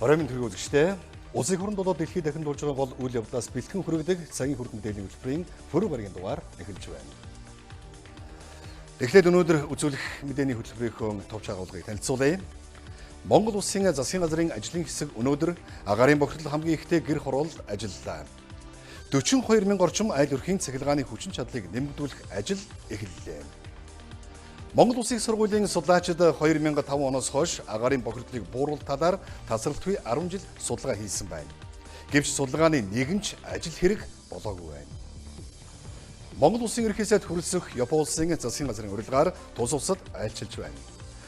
Оройн төрөг үзэгчтэй улсын хурлын долоо дэлхийд дахин дуулж байгаа гол үйл явдлаас бэлтгэн хүргэдэг цагийн хүрд мэдээллийн хөтөлбөрийн пүрэв баргийн дугаар эхэлж байна. Эхлээд өнөөдөр үзүүлэх мэдээний хөтөлбөрийнхөө товч агуулгыг танилцуулъя. Монгол улсын засгийн газрын ажлын хэсэг өнөөдөр агаарын бохирдол хамгийн ихтэй гэр хороолд ажиллалаа. 42 мянган орчим айл өрхийн цахилгааны хүчин чадлыг нэмэгдүүлэх ажил эхэллээ. Монгол Улсын сургуулийн судлаачид 2005 оноос хойш агаарын бохирдлыг бууруулах талаар тасралтгүй 10 жил судалгаа хийсэн байна. Гэвч судалгааны нэгэн ч ажил хэрэг болоогүй байна. Монгол Улсын ерхий сайд хүрэлцэх Япон улсын засгийн газрын урилгаар тус улсад айлчилж байна.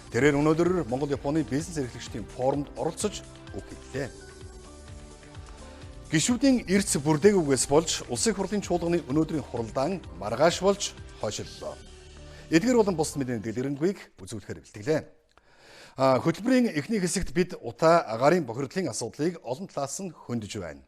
Тэрээр өнөөдөр Монгол-Японы бизнес эрхлэгчдийн форумд оролцож үг хэллээ. Гишүүдийн эрдэс бүрдээгүйгээс болж улсын хурлын чуулганы өнөөдрийн хуралдаан маргааш болж хойшиллоо. Эдгээр болон бус мэдээний дэлгэрэнгүй үзүүлэхээр бэлтгэлээ. Хөтөлбөрийн эхний хэсэгт бид утаа агаарын бохирдлын асуудлыг олон талаас нь хөндөж байна.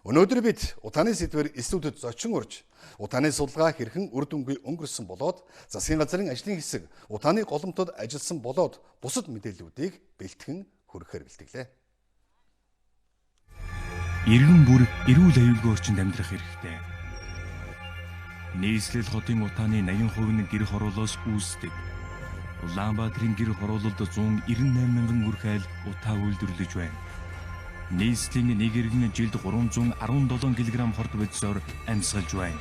Өнөөдөр бид утааны сэдвээр студид зочин урьж, утааны судалгаа хэрхэн үр дүнгүй өнгөрсөн болоод засгийн газрын ажлын хэсэг утааны голомтод ажилласан болоод бусад мэдээллүүдийг бэлтгэн хүргэхээр бэлтгэлээ. Иргэн бүр эрүүл аюулгүй орчинд амьдрах хэрэгтэй. Нийслэл хотын утааны 80% нь гэр хороолоос үүсдэг. Улаанбаатарын гэр хороололд 198 мянган үрх айл утаа үйлдвэрлэж байна. Нийслэлийн нэг иргэн жилд 317 кг хорт бодисоор амьсгалж байна.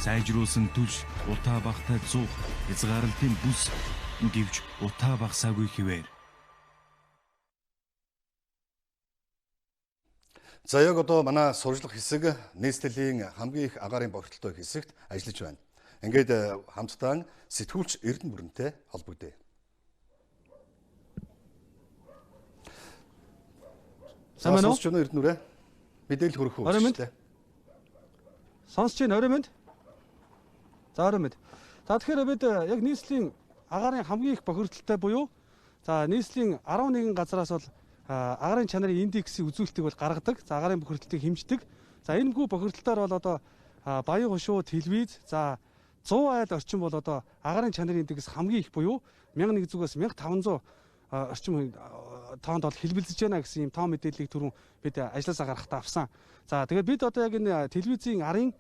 Сайжруулсан түлш утаа багтай 100 хязгаарлалтын бүс гэвч утаа багсаагүй хэвээр. За яг одоо манай сурчлах хэсэг нийслэлийн хамгийн их агаарын бохирдолтой хэсэгт ажиллаж байна. Ингээд хамтдаа сэтгүүлч Эрдэнэ бүрэнтэй холбогдъё. Сайн байна уу? Сонсч байна Эрдэнэ бүрэ? Мэдээлэл хүргэх үү? Сонсч байна орой мэнд. За орой мэнд. За тэгэхээр бид яг нийслэлийн агаарын хамгийн их бохирдолтой буюу за нийслэлийн 11 газраас бол агаарын чанарын индексийн үзүүлэлтийг бол гаргадаг. За агаарын бохирдлыг хэмждэг. За энэхүү бохирдолтоор бол одоо баян хошуу, телевиз, за 100 айл орчим бол одоо агаарын чанарын индекс хамгийн их буюу 1100-аас 1500 орчим тоонд бол хэлбэлзэж байна гэсэн юм тоо мэдээллийг түрүүн бид ажилласаа гаргахтаа авсан. За тэгээд бид одоо яг энэ телевизийн арын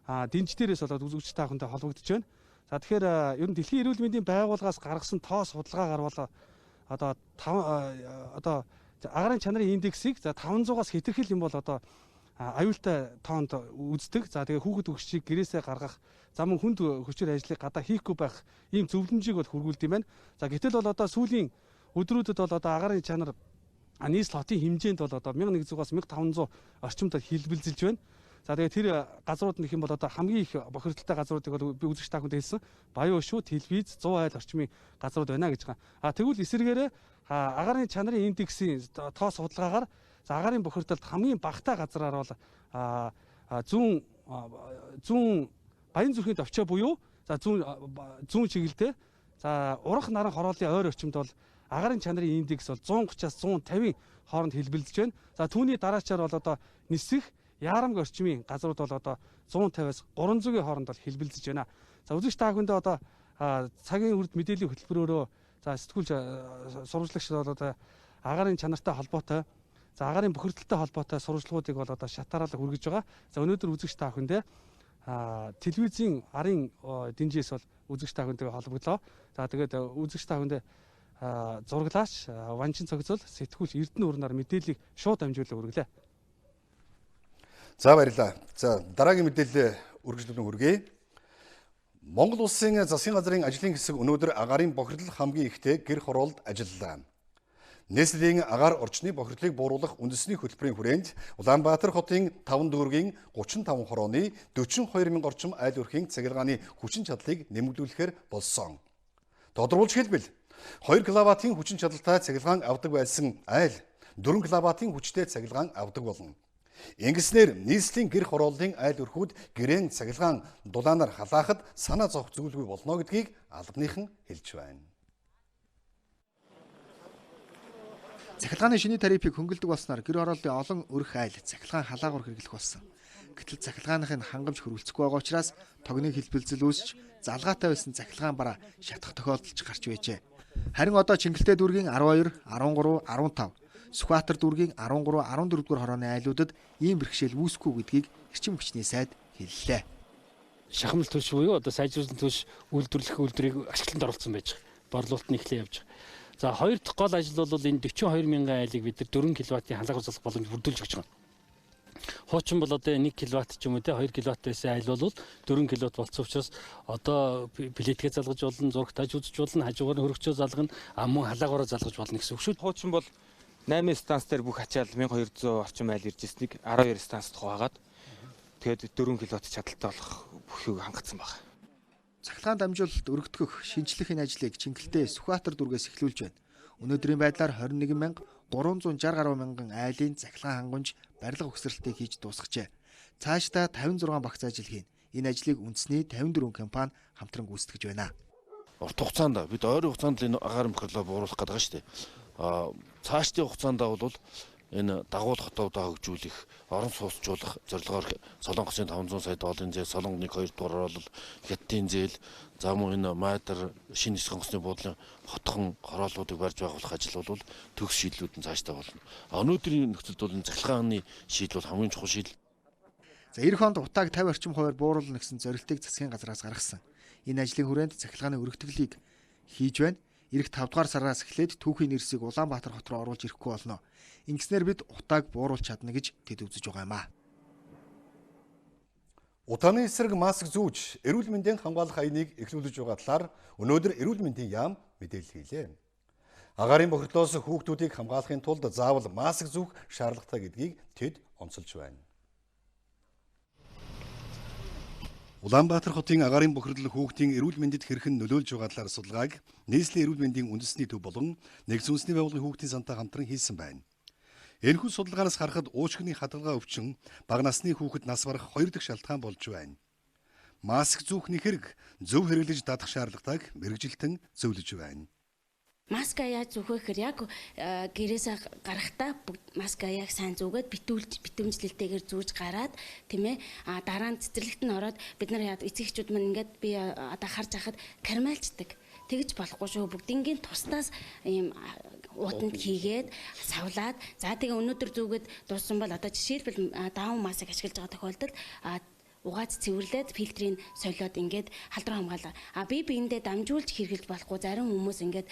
дэнждэрээс болоод үзэгч та бүхэндээ холбогдож байна. За тэгэхээр ер нь Дэлхийн эрүүл мэндийн байгууллагаас гаргасан тоо судалгаагаар бол одоо агаарын чанарын индексийг за 500-аас хэтэрхэл юм бол одоо аюултай тоонд үздэг. За тэгээ хүүхэд өгчийг гэрээсээ гаргах, за мөн хүнд хүчээр ажлыг гадаа хийхгүй байх ийм зөвлөмжийг бол хүргүүлдэг юм байна. За гэтэл бол одоо сүүлийн өдрүүдэд бол одоо агаарын чанар нийслэл хотын хэмжээнд бол одоо 1100-аас 1500 орчимд хэлбэлзэлж байна. За тэгээ тэр газрууд нөх юм бол одоо хамгийн их бохирдолтой газруудыг бол би үзэгч та бүхэнд хэлсэн. Баян хошуу, телевиз, 100 айл орчмын газрууд байна гэж байгаа. Тэгвэл эсвэргээрээ агаарын чанарын индексийн тоо судалгаагаар агаарын бохирдолд хамгийн багатай газраар бол зүүн баян зүрхийн товчоо буюу за зүүн чиглэлтэй за урах наран хорооллын ойр орчимд бол агаарын чанарын индекс бол 130-аас 150 хооронд хэлбэлзэж байна. За түүний дараачаар бол одоо нисэх яарамг орчмын газрууд бол одоо 150-аас 300-ийн хооронд бол хэлбэлзэж байна. За үзэгч та бүхэндээ одоо цагийн хүрд мэдээллийн хөтөлбөрөөрөө за сэтгүүлч сурвалжлагч бол одоо агаарын чанартай холбоотой за агаарын бохирдолтой холбоотой сурвалжлагуудыг бол одоо шатаараалал хүргэж байгаа. За өнөөдөр үзэгч та бүхэндээ телевизийн арын дэнжээс бол үзэгч та бүхэндээ холбогдлоо. За тэгээд үзэгч та бүхэндээ зураглаач ванчин цогцол сэтгүүлч Эрдэнэ урнаар мэдээллийг шууд амжуулан хүргэлээ. За баярлалаа. За дараагийн мэдээлэл үргэлжлүүлэн хүргэе. Монгол улсын засгийн газрын ажлын хэсэг өнөөдөр агаарын бохирдол хамгийн ихтэй гэр хороолд ажиллалаа. Нийслэлийн агаар орчны бохирдлыг бууруулах үндэсний хөтөлбөрийн хүрээнд Улаанбаатар хотын 5 дүүргийн 35 хорооны 42 мянган орчим айл өрхийн цахилгааны хүчин чадлыг нэмэгдүүлэхээр болсон. Тодорхойлж хэлбэл 2 кВт-ийн хүчин чадалтай цахилгаан авдаг байсан айл 4 кВт-ийн хүчтэй цахилгаан авдаг болно. Ингэснээр нийслэлийн гэр хорооллын айл өрхүүд гэрээн цахилгаан дулаанаар халаахад санаа зовх зүйлгүй болно гэдгийг албаныхан хэлж байна. Цахилгааны шинэ тарифыг хөнгөлдөг болсноор гэр хорооллын олон өрх айл цахилгаан халаагуур хэрэглэх болсон. Гэтэл цахилгааныхын хангамж хөрвөлцөхгүй байгаа учраас тогны хэлбэлзэл үүсч залгаатай байсан цахилгаан бараа шатах тохиолдол гарч байжээ. Харин одоо Чингэлтэй дүүргийн 12, 13, 15, Сүхбаатар дүүргийн 13, 14 дугаар хорооны айлуудад ийм бэрхшээл үүсэхгүй гэдгийг эрчим хүчний сайд хэллээ. Шахамл түвш буюу одоо сайжруулсан түвш үйлдвэрлэх үйлдвэрийг ашиглалтанд оруулсан байж байгаа. Борлуулалт нь эхлэн явж байгаа. За хоёр дахь гол ажил бол энэ 42 мянган айлыг бид нар 4 кВт-ийн халаах уцалах боломж бүрдүүлж өгч байгаа. Хуучин бол одоо 1 кВт ч юм уу те 2 кВт байсан айл бол 4 кВт болсон учраас одоо плитгээ залгаж болно, зургатаж үзэж болно, хажуугаар нь хөрөгчөө залгана, мөн халаагаараа залгаж болно гэсэн үг шүү. Хуучин бол 8 станц дээр бүх ачаал 1200 орчим айл ирж ирснийг 12 станцд хуваагаад тэгээд 4 кВт чадaltaй болох бүхийг хангацсан байна. Цахилгаан дамжуулалт өргөдгөх шинжлэхийн ажлыг Чингэлтэй Сүхбаатар дүүргээс эхлүүлж байна. Өнөөдрийн байдлаар 21,360 гаруй мянган айлын цахилгаан хангамж барилга өгсрэлтийг хийж дуусгажээ. Цаашдаа 56 багц ажил хийн. Энэ ажлыг үндэсний 54 компани хамтран гүйцэтгэж байна. Урт хугацаанд бид ойрын хугацаанд энэ агаарын бохирлоо бууруулах гэдэг байгаа шүү дээ. Цаашдын хугацаанд бол энэ дагуулх хотоодоо хөгжүүлэх, орон сууцжуулах зорилгоор Солонгосын 500 сая долларын зээл, Солонго 1-2 дугаар бол Хятадын зээл, за мөн энэ Майдар, шинэ нисэх онгоцны буудлын хотхон хорооллуудыг барьж байгуулах ажил бол төгс шийдлүүд нь цаашдаа болно. Өнөөдрийн нөхцөлд бол цахилгааны шийдэл бол хамгийн чухал шийдэл. За эх хонд утааг 50 орчим хувиар бууруулна гэсэн зорилтыг засгийн газраас гаргасан. Энэ ажлын хүрээнд цахилгааны өргөтгөлийг хийж байна. Ирэх 5 дугаар сараас эхлээд түүхийн нэрсийг Улаанбаатар хот руу оруулж ирэхгүй болно. Ингэснээр бид утааг бууруулж чадна гэж тэд үзэж байгаа юм а. Утааны эсрэг маск зүүж, эрүүл мэндийн хамгаалах аяныг эхлүүлж байгаа талаар өнөөдөр эрүүл мэндийн яам мэдээлэл хийлээ. Агаарын бохирдлоос хүүхдүүдийг хамгаалахын тулд заавал маск зүүх шаардлагатай гэдгийг тэд онцолж байна. Улаанбаатар хотын агаарын бохирдол хүүхдийн эрүүл мэндэд хэрхэн нөлөөлж байгаа талаар судалгааг нийслэлийн эрүүл мэндийн үндэсний төв болон нэгдсэн үндэсний байгууллагын хүүхдийн сантай хамтран хийсэн байна. Энэхүү судалгаанаас харахад уушгины хадгалгаа өвчин бага насны хүүхэд нас барах 2 дахь шалтгаан болж байна. Маск зүүхний хэрэг зөв хэрэглэж дадах шаардлагатайг мэрэгжилтэн зөвлөж байна. Маска яаж зүгэх хэрэг яг гэрээсээ гарахдаа маска яг сайн зүгээд битүүмжлэлтэйгээр зүүж гараад тийм ээ дараа нь цэцэрлэгт нь ороод бид нар эцэгчүүд мань ингээд би одоо харж байхад карамелчдаг тэгж болохгүй шүү бүгднгийн туснаас ийм уутанд хийгээд савлаад за тэгээ өнөөдөр зүгээд дууссан бол одоо жишээлбэл даун маск ашиглаж байгаа тохиолдолд угааж цэвэрлээд фильтрийг солиод ингээд халдруу хамгаалаа. Би биендээ дамжуулж хэрглэж болохгүй зарим хүмүүс ингээд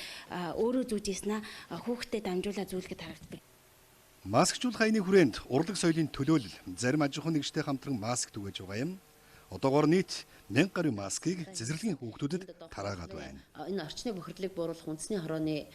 өөрөө зүүжсэнаа хүүхдэд дамжуулаад зүүлгээд харагддаг. Маскжуулах аяны хүрээнд урлаг соёлын төлөөлөл зарим аж ахуйн нэгжтэй хамтран маск түгэж байгаа юм. Одоогоор нийт 1000 гаруй маскыг цэцэрлэгийн хүүхдүүдэд тараагаад байна. Энэ орчны бохирдлыг бууруулах үндэсний хорооны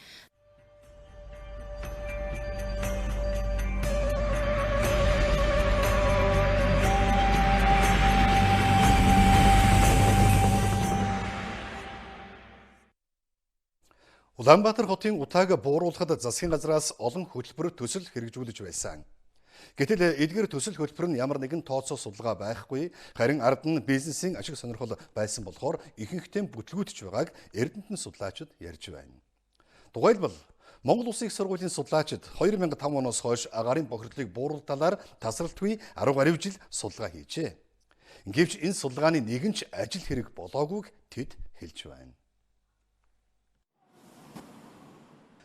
Улаанбаатар хотын утааг бууруулахад засгийн газраас олон хөтөлбөр төсөл хэрэгжүүлж байсан. Гэтэл эдгээр төсөл хөтөлбөр нь ямар нэгэн тооцоо судалгаа байхгүй, харин ард нь бизнесийн ашиг сонирхол байсан болохоор ихэнхдээ бүтлгүүтж байгааг Эрдэнэтийн судлаачид ярьж байна. Тухайлбал Монгол Улсын их сургуулийн судлаачид 2005 оноос хойш агаарын бохирдлыг бууруулах талаар тасралтгүй 10 гаруй жил судалгаа хийжээ. Гэвч энэ судалгааны нэгэн ч ажил хэрэг болоогүйг тэд хэлж байна.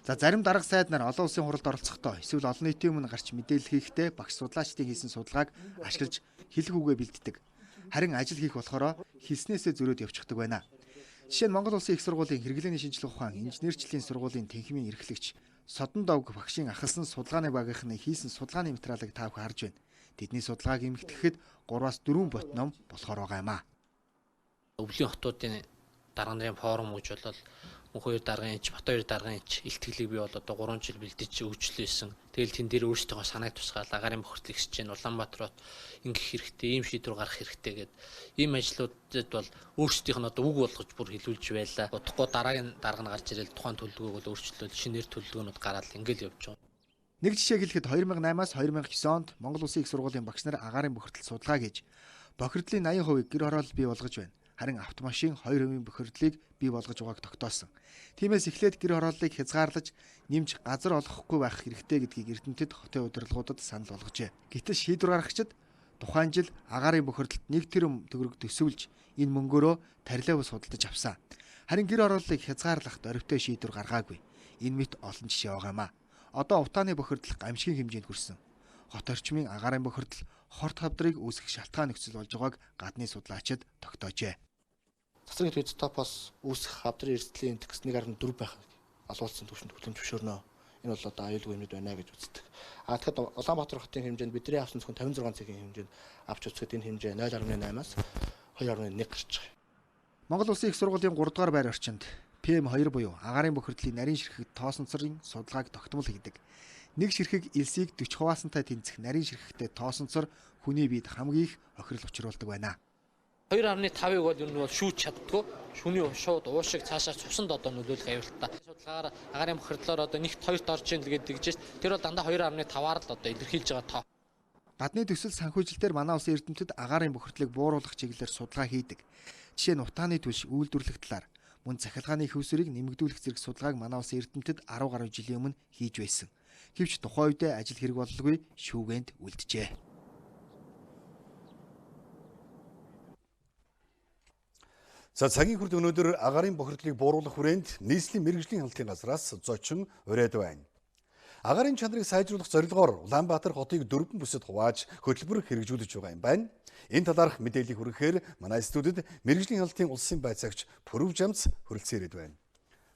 За зарим дарга сайд нар олон улсын хуралд оролцохдоо эсвэл олон нийтийн өмнө гарч мэдээлэл хийхдээ багш судлаачдын хийсэн судалгааг ашиглаж хэлэх үгээ бэлддэг. Харин ажил хийх болохоор хэлснээсээ зөрөөд явчихдаг байна. Жишээ нь Монгол Улсын их сургуулийн хэрэглээний шинжилгээ ухаан инженерчлэлийн сургуулийн тэнхимийн эрхлэгч Содон Довг багшийн ахалсан судалгааны багийнхны хийсэн судалгааны материалыг та бүхэн харж байна. Тэдний судалгааг эмгэтгэхэд 3-аас 4 бот ном болохоор байгаа юм а. Өвлийн хотуудын дарга нарын форум гэж болол Мөнх 2 даргын эч, Бат 2 даргын эч илтгэлийг би бол одоо 3 жил бэлдэж өгчлээсэн. Тэгэл тэн дээр өөрсдөө санааг тусгаал агаарын бохирдлыг хийж гэн Улаанбаатарт ингэх хэрэгтэй, ийм шийдвэр гаргах хэрэгтэй гэд ийм ажлуудад бол өөрсдийнх нь одоо үг болгож бүр хэлүүлж байлаа. Удахгүй дараагийн дарга нь гарч ирэл тухайн төлөвлөгөөг бол өөрчлөлт шинээр төлөвлөгөөнүүд гараад ингээл явж байгаа. Нэг жишээ хэлэхэд 2008-аас 2009 онд Монгол Улсын их сургуулийн багш нар агаарын бохирдол судалгаа хийж бохирдлын 80% гэр хороолол бий болгож байна. Харин автомашин 2% бохирдлыг бий болгож байгааг тогтоосон. Тиймээс эхлээд гэр хорооллыг хязгаарлаж нэмж газар олгохгүй байх хэрэгтэй гэдгийг Эрдэнэтэд хотын удирдлагуудад санал болгожээ. Гэтэл шийдвэр гаргагчид тухайн жил агаарын бохирдолд 1 тэрбум төгрөг төсөвлөж энэ мөнгөөрөө тарилаа ус худалдаж авсан. Харин гэр орооллыг хязгаарлах дөрвтэй шийдвэр гаргаагүй. Энэ мэт олон жишээ байгаа юм а. Одоо утааны бохирдол гамшигын хэмжээнд хүрсэн. Хот орчмын агаарын бохирдол хорт хавдрыг үүсгэх шалтгаан нөхцөл болж байгааг гадны судлаачид тогтоожээ. Цагийн топоос үүсгэх хавдрын эрсдлийн индекс 1.4 байх олуулсан түвшинд хүлэмж зөвшөөрнө. Энэ бол одоо аюулгүй юмнууд байна гэж үздэг. Тэгэхээр Улаанбаатар хотын хэмжээнд бидний авсан зөвхөн 56 цагийн хэмжээнд авч үзэхэд энэ хэмжээ 0.8-аас 2.1 гарч байгаа. Монгол Улсын их сургуулийн 3 дугаар байр орчинд PM2 буюу агаарын бохирдлын нарийн ширхэг тоосонцорын судалгааг тогтмол хийдэг. Нэг ширхэг элсийг 40 хуваасантай тэнцэх нарийн ширхэгтэй тоосонцор хүний биед хамгийн их охирол учруулдаг байна. 2.5-ыг бол юу нь бол шүүж чаддгүй. Шүний шууд уушиг цаашаа цусанд одоо нөлөөлөх аюултай. Судалгаагаар агаарын бохирдлоор одоо нэгт 2-т орж ийн л гэдэг гэж. Тэр бол дандаа 2.5-аар л одоо илэрхийлж байгаа тоо. Гадны төсөл санхүүжилтээр манай улсын эрдэмтэд агаарын бохирдлыг бууруулах чиглэлээр судалгаа хийдэг. Жишээ нь утааны түлш үйлдвэрлэх талаар мөн захиргааны хөвсөрийг нэмэгдүүлэх зэрэг судалгааг манай улсын эрдэмтэд 10 гаруй жилийн өмнө хийж байсан. Гэвч тухайн үедээ ажил хэрэг бололгүй шүүгээнд үлджээ. За цагийн хүрд өнөөдөр агаарын бохирдлыг бууруулах хүрээнд нийслэлийн мэргэжлийн хяналтын газраас зочин ураад байна. Агаарын чанарыг сайжруулах зорилгоор Улаанбаатар хотыг 4 бүсэд хувааж хөтөлбөр хэрэгжүүлж байгаа юм байна. Энэ талаарх мэдээллийг хүргэхээр манай студид мэргэжлийн хяналтын улсын байцаагч Пүрэв Жамц хүрэлцэн ирээд байна.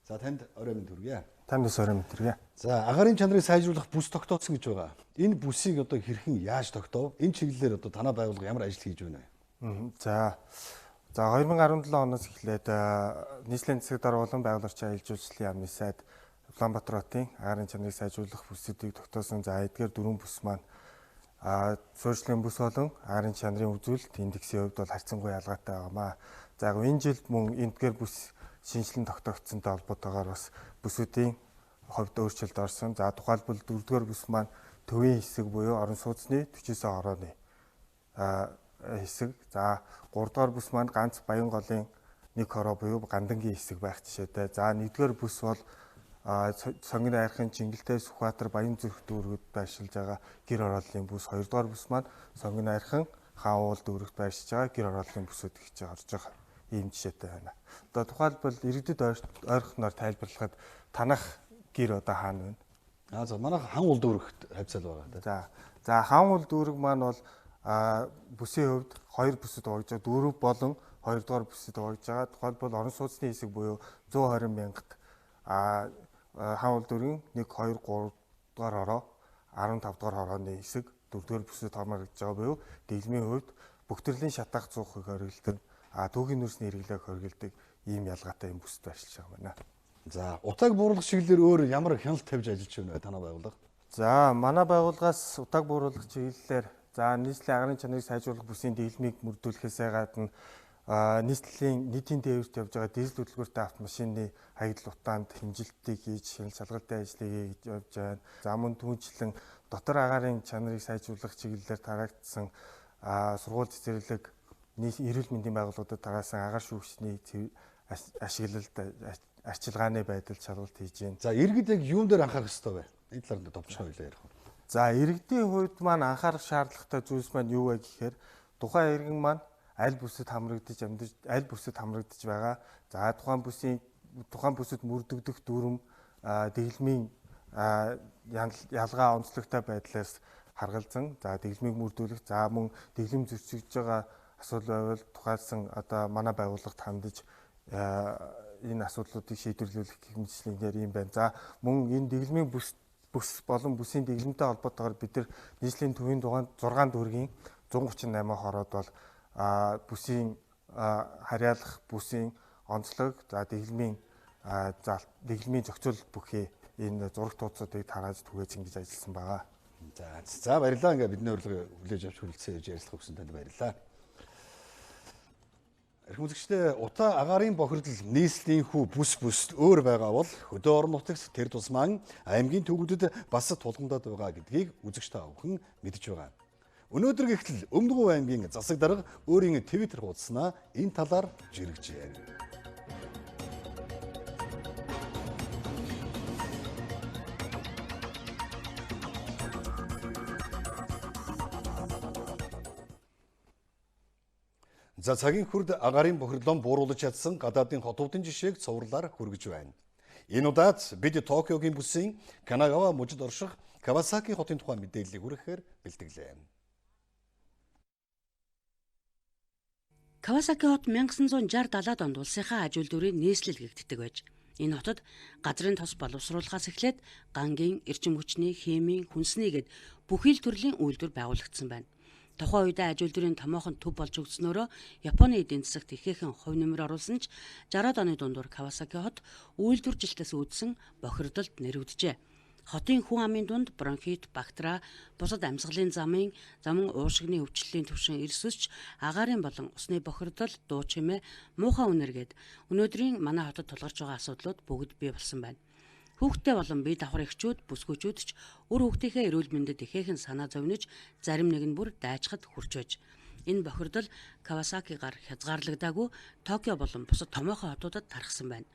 За танд орой минь хүргье. Танд бас орой минь хүргье. За агаарын чанарыг сайжруулах бүс тогтоосон гэж байгаа. Энэ бүсийг одоо хэрхэн яаж тогтоов? Энэ чиглэлээр одоо танай байгууллага ямар ажил хийж байна вэ? За 2017 оноос эхлээд нийслэлийн засаг даргуулан байгууллагын аялал жуулчлалын яамны сайд Улаанбаатар хотын агаарын чанарыг сайжруулах бүсүүдийг тогтоосон. За эдгээр 4 бүс маань суурьшлийн бүс болон агаарын чанарын үзүүлэлт индексийн хувьд бол харьцангуй ялгаатай байгаамаа. За энэ жилд мөн эдгээр бүс шинжилэн тогтогдсонтой холбоотойгоор бас бүсүүдийн хувьд өөрчлөлт орсон. За тухайлбал 4-р бүс маань төвийн хэсэг буюу орон сууцны 49 хорооны хэсэг. За 3-р бүс маань ганц Баян голын 1 хороо буюу Гандангийн хэсэг байх жишээтэй. За 1-р бүс бол Сонгон айрхын Чингэлтэй Сүхбаатар Баян зүрх дүүргүүд байршилж байгаа гэр орооллын бүс. 2-р бүс маань Сонгон айрхан Хаан уул дүүрэгт байршиж байгаа гэр орооллын бүсүүд гэж орж байгаа ийм жишээтэй байна. Одоо тухайлбал иргэдэд ойрхоноор тайлбарлахад танах гэр одоо хаана вэ? За манайх Хаан уул дүүрэгт хавцал байгаа. За Хаан уул дүүрэг маань бол бүсийн хувьд 2 бүсэд хуваагдж байгаа. 4 болон 2-р бүсэд хуваагдж байгаа. Тухайлбал орон сууцны хэсэг буюу 120 мянгад Хаан уул дүүргийн 1, 2, 3-р хороо 15-р хорооны хэсэг 4-р бүсэд хамаарч байгаа буюу дэглэмийн хувьд бүх төрлийн шатаах зуухыг хориглодог. Түүхийн нүрсний хэрэглээг хориглодог ийм ялгаатай юм бүсэд байршилж байгаа байна. За утааг бууруулах чиглэлээр өөр ямар хяналт тавьж ажиллаж байна вэ танай байгууллага? За манай байгууллагаас утааг бууруулах чиглэлээр нийслэлийн агаарын чанарыг сайжруулах бүсийн дэглэмийг мөрдүүлэхээс гадна нийслэлийн нийтийн дээвэрт явж байгаа дизель хөтөлбөртэй автомашины хаягдл утаанд хэмжилтийг хийж шинэ шалгалтын ажлыг хийж явж байна. За мөн түүнчлэн дотор агаарын чанарыг сайжруулах чиглэлээр тараагдсан сургууль цэцэрлэг эрүүл мэндийн байгууллагуудад тараасан агаар шүүгчний ашиглалт арчилгааны байдал шалгалт хийж байна. За иргэд яг юун дээр анхаарах ёстой вэ? Энэ талаар товчхон хэлээ ярих. За иргэдийн хувьд маань анхаарах шаардлагатай зүйлс маань юу вэ гэхээр тухайн иргэн маань аль бүсэд хамрагдаж байгаа. За тухайн бүсэд мөрдөгдөх дүрм дэглэмийн ялгаа онцлогтой байдлаас харгалзан за дэглэмийг мөрдүүлэх за мөн дэглэм зөрчигдөж байгаа асуудал байвал тухайлсан одоо манай байгууллагад хандаж энэ асуудлуудыг шийдвэрлэх хэмжээгээр юм байна. За мөн энэ дэглэмийн бүс болон бүсийн дэглэмтэй холбоотойгоор бид нар нийслэлийн төвийн 6 дүүргийн 138 хороод бол бүсийн харьяалах бүсийн онцлог за дэглэмийн зохицуул бүхий энэ зураг тууцуудыг тарааж түгээж ингэж ажилласан байгаа. За баярлалаа. Ингээ бидний урилгыг хүлээж авч хүрэлцэн ирж ярилцлага өгсөн танд баярлалаа. Эрхэм үзэгчдээ утаа агаарын бохирдол нийслэлийн хүү бүс өөр байгаа бол хөдөө орон нутагт тэр тусмаа аймгийн төвүүдэд бас тулгамдаад байгаа гэдгийг үзэгч та бүхэн мэдж байгаа. Өнөөдөр гэхтэл Өмнөг аймгийн засаг дарга өөрийн Twitter хуудаснаа энэ талаар жиргэжээ. За цагийн хүрд агаарын бохирдлон бууруулж чадсан гадаадын хотуудын жишээг цувралаар хүргэж байна. Энэ удаад бид Токиогийн бүсийн Канагава мужид орших Кавасаки хотын тухай мэдээллийг хүргэхээр бэлтгэлээ. Кавасаки хот 1960-70-ад онд улсынхаа аж үйлдвэрийн нийслэл гэгддэг байж энэ хотод газрын тос боловсруулахаас эхлээд гангийн, эрчим хүчний, химийн, хүнсний гэд бүхий л төрлийн үйлдвэр байгуулагдсан байна. Тухайн үедээ аж үйлдвэрийн томоохон төв болж өгснөөрөө Японы эдийн засагт ихээхэн хувь нэмэр оруулсан ч 60-ад оны дундуур Кавасаки хот үйлдвэржилтээс үүдсэн бохирдолд нэрвдэжээ. Хотын хүн амын дунд бронхит, бактери, бусад амьсгалын замын уушигны өвчлөлийн түвшин эрс өсч агаарын болон усны бохирдол, дуу чимээ, муухай үнэргээд өнөөдрийн манай хотод тулгарч байгаа асуудлууд бүгд бий болсон байна. Хүүхдтэй болон бие давхар эхчүүд, бүсгүүчүүд ч үр хүүхдийнхээ эрүүл мэндэд ихээхэн санаа зовниж, зарим нэг нь бүр дайчхад хүрч байж. Энэ бохирдол Кавасакигаар хязгаарлагдаагүй Токио болон бусад томоохон хотуудад тархсан байна.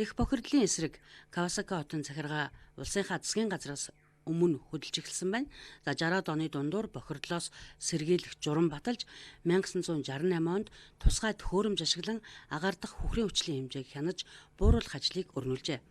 Их бохирдлын эсрэг Кавасаки хотын захиргаа улсынхаа засгийн газраас өмнө хөдөлж эхэлсэн байна. За 60-ад оны дундуур бохирдлоос сэргийлэх журам баталж 1968 онд тусгай төхөөрөмж ашиглан агаар дахь хүхрийн хүчлийн хэмжээг хянаж бууруулах ажлыг өрнүүлжээ.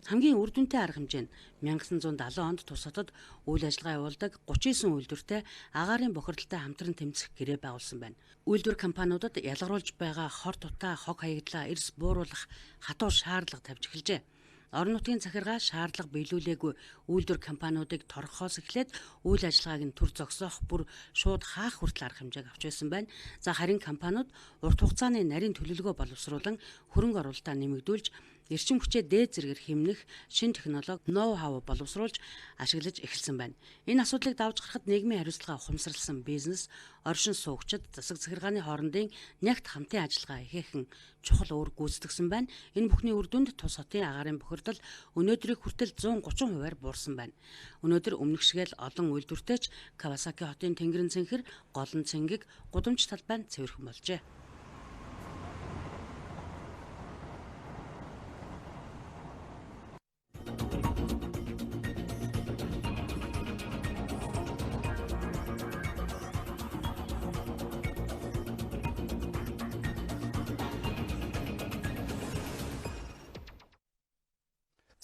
Хамгийн үр дүнтэй арга хэмжээ нь 1970 онд тус хотод үйл ажиллагаа явуулдаг 39 үйлдвэртэй агаарын бохирдолтой хамтран тэмцэх гэрээ байгуулсан байна. Үйлдвэр компаниудад ялгаруулж байгаа хор тутаа, хог хаягдлаа эрс бууруулах хатуу шаардлага тавьж эхэлжээ. Орон нутгийн захиргаа шаардлага биелүүлээгүй үйлдвэр компаниудыг торгохоос эхлээд үйл ажиллагааг нь төр зогсоох бүр шууд хаах хүртэл арга хэмжээг авч байсан байна. За харин компаниуд урт хугацааны нарийн төлөвлөгөө боловсруулан хөрөнгө оруулалтаа нэмэгдүүлж эрчим хүчээ дээд зэргээр хэмнэх шинэ технологи ноу-хау боловсруулж ашиглаж эхэлсэн байна. Энэ асуудлыг давж гарахад нийгмийн хариуцлага ухамсарласан бизнес, оршин суугчид, засаг захиргааны хоорондын нягт хамтын ажиллагаа ихээхэн чухал үүрэг гүйцэтгэсэн байна. Энэ бүхний үр дүнд тус хотын агаарын бохирдол өнөөдрийг хүртэл 130%-аар буурсан байна. Өнөөдөр өмнөх шигээл олон үйлдвэртэй ч Кавасаки хотын тэнгэрэн цэнхэр, голон цэнгэг, гудамж талбай нь цэвэрхэн болжээ.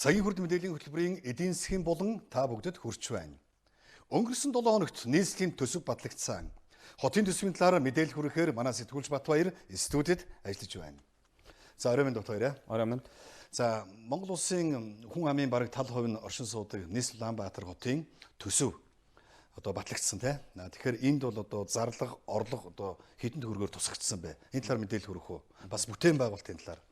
Цагийн хүрд мэдээллийн хөтөлбөрийн эдийн засгийн болон та бүгдэд хүрч байна. Өнгөрсөн 7 хоногт нийслэлийн төсөв батлагдсан. Хотын төсвийн талаар мэдээлэл хүргэхээр манай сэтгүүлч Батбаяр студид ажиллаж байна. За орой минь доктор. Орой минь. За Монгол улсын хүн амын бараг тал хувь нь оршин суудаг нийслэл Улаанбаатар хотын төсөв одоо батлагдсан тий. Тэгэхээр энд бол одоо зарлага, орлого одоо хэдэн төгрөгөөр тусгагдсан бэ? Энэ талаар мэдээлэл хүргэх үү? Бас бүтээн байгуулалтын талаар.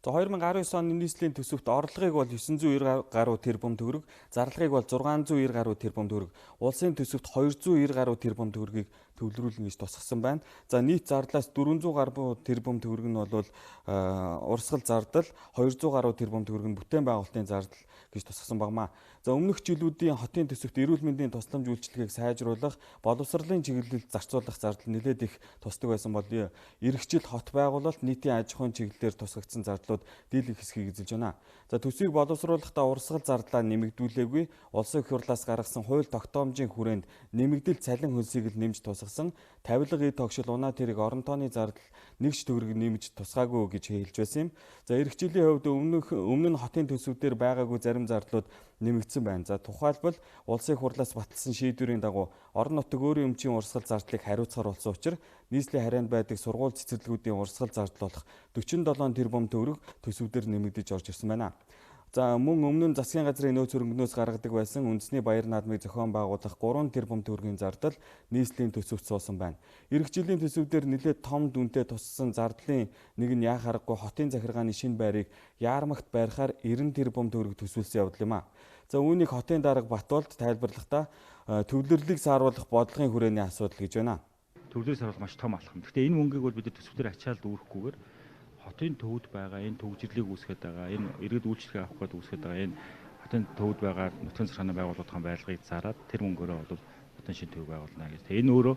За 2019 оны нийслэлийн төсөвт орлогыг бол 990 гаруй тэрбум төгрөг, зарлагыг бол 690 гаруй тэрбум төгрөг, улсын төсөвт 290 гаруй тэрбум төгрөгийг төвлөрүүлнэ гэж тусгасан байна. За нийт зарлаас 400 гаруй тэрбум төгрөг нь бол урсгал зардал, 200 гаруй тэрбум төгрөг нь бүтээн байгуулалтын зардал гэж тусгасан багмаа. За өмнөх жилүүдийн хотын төсөвт эрүүл мэндийн тусламж үйлчилгээг сайжруулах, боловсролын чиглэлд зарцуулах зардал нэлээд их тусдаг байсан бол эх жил хот байгуулалт нийтийн аж ахуйн чиглэлээр тусгагдсан зардлууд дийлэнх хэсгийг эзэлж байна. За төсвийг боловсруулахдаа урсгал зардлаа нэмэгдүүлээгүй, улсын их хурлаас гаргасан хууль тогтоомжийн хүрээнд нэмэгдэл цалин хөлсийг л нэмж тусгасан, тавилга эд тогшил унаа тэрэг орон тооны зардал нэгч төгрөг нэмж тусгаагүй гэж хэлж байсан юм. За эх жилийн хувьд өмнө нь хотын төсвүүдээр байгаагүй зарим зардлууд нэмэгдсэн байна. За тухайлбал улсын их хурлаас баталсан шийдвэрийн дагуу орон нутаг өөрийн өмчийн урсгал зардлыг хариуцахаар болсон учраас нийслэлийн харайнд байдаг сургууль цэцэрлэгүүдийн урсгал зардал болох 47 тэрбум төгрөг төсвүүдээр нэмэгдэж орж ирсэн байна. За мөн өмнө нь засгийн газрын нөөц хөрөнгөнөөс гаргадаг байсан үндэсний баяр наадмыг зохион байгуулах 3 тэрбум төгрөгийн зардал нийслэлийн төсөвт суусан байна. Эх жилийн төсөвдөр нэлээд том дүнтэй туссан зардлын нэг нь яа харахгүй хотын захиргааны шинэ байрыг Яармагт байрахаар 90 тэрбум төгрөг төсвөлсөн явдал юм а. За үүнийг хотын дарга Батуулд тайлбарлахдаа төвлөрлийг сааруулах бодлогын хүрээний асуудал гэж байна. Төвлөрийг сааруулах маш том алхам. Гэхдээ энэ мөнгийг бол бид төсвөөр ачаалд үүрхгүйгээр хотын төвд байгаа энэ төвжирлийг үүсгэж байгаа энэ иргэд үйлчлэгээ авах гэдэг үүсгэж байгаа энэ хотын төвд байгаа нутгийн захиргааны байгууллагын байрлалыг зараад тэр мөнгөөрөө бол хотын шинэ төв байгуулна гэж. Тэгээ энэ өөрөө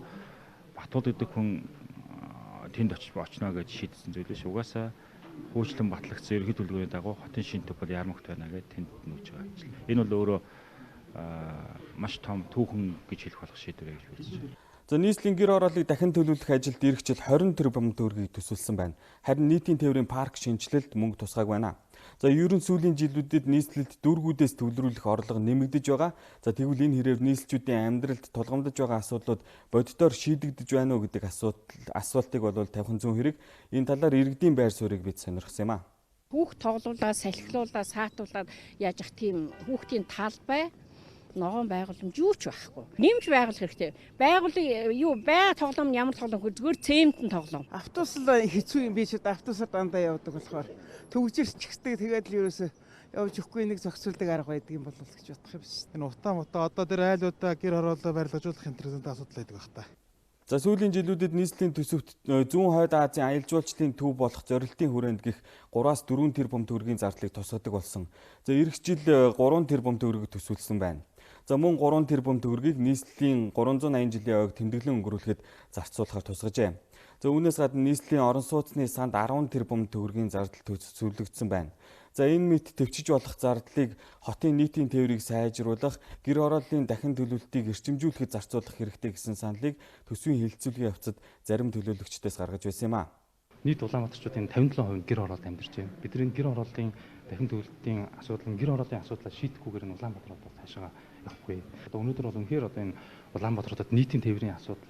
Батууд гэдэг хүн тэнд очиж очно гэж шийдсэн зүйл биш. Угаасаа хуучлан батлагдсан ерөнхий төлөвлөгөөний дагуу хотын шинэ төв бол Яармагт байна гэж тэнд нүүж байгаа ажил. Энэ бол өөрөө маш том түүхэн гэж хэлэх болох шийдвэр гэж үзэж байна. За нийслэлийн гэр хорооллыг дахин төлөвлөх ажилд эх жил 20 тэрбум төгрөгийг төсвөлсөн байна. Харин нийтийн тээврийн парк шинжилэлд мөнгө тусгааг байна. За ерөн сүүлийн жилүүдэд нийслэлд дүүргүүдээс төвлөрүүлэх орлого нэмэгдэж байгаа. За тэгвэл энэ хэрээр нийслэлчүүдийн амьдралд тулгамдж байгаа асуудлууд бодитоор шийдэгдэж байна уу гэдэг асуултыг бол тавих зүүн хэрэг. Энэ талаар иргэдийн байр суурийг бид сонирхсан юм а. Хүүхд тоглуулаад, салхилуулаад, саатуулаад яаж ах тийм хүүхдийн талбай ногоон байгууламж юу ч байхгүй. Нэмж байгуулах хэрэгтэй. Байгуулын юу бай тоглоом ямар тоглоом хөө зүгээр цементэн тоглоом. Автобус л хэцүү юм би ч автобусаар дандаа явдаг болохоор төгжирч чигсдэг тэгээд л ерөөсөө явж өгөхгүй нэг зохицуулдаг арга байдаг юм болов гэж бодох юм биш. Энэ утаа мутаа одоо тэр айлуудаа гэр хороолоо барилгажуулах интернет асуудал байдаг бах та. За сүүлийн жилүүдэд нийслэлийн төсөвт зүүн хойд Азийн аялал жуулчлалын төв болох зорилтын хүрээнд гих 3-аас 4 тэрбум төгрөгийн зардлыг тусгадаг болсон. За эх жил 3 тэрбум төгрөгийг төсвөлсөн байна. За мөн 3 тэрбум төгрөгийг нийслэлийн 380 жилийн ойг тэмдэглэн өнгөрүүлэхэд зарцуулахаар тусгажээ. За үүнээс гадна нийслэлийн орон сууцны санд 10 тэрбум төгрөгийн зардал төлөвлөгдсөн байна. За энэ мэт төвчж болох зардлыг хотын нийтийн тээврийг сайжруулах, гэр хорооллын дахин төлөвлөлтийг эрчимжүүлэхэд зарцуулах хэрэгтэй гэсэн саналыг төсвийн хэлэлцүүлгийн явцад зарим төлөөлөгчдөөс гаргаж байсан юм а. Нийт улаанбаатарчуудын 57% гэр хороолт амьдарч байна. Бидний гэр хорооллын дахин төлөвлөлтийн асуудал нь гэр хорооллын асуудлаа шийдэхгүйгээр нь Улаанбаатарт цаашаа явахгүй. Одоо өнөөдөр бол үнэхээр одоо энэ Улаанбаатарт нийтийн тээврийн асуудал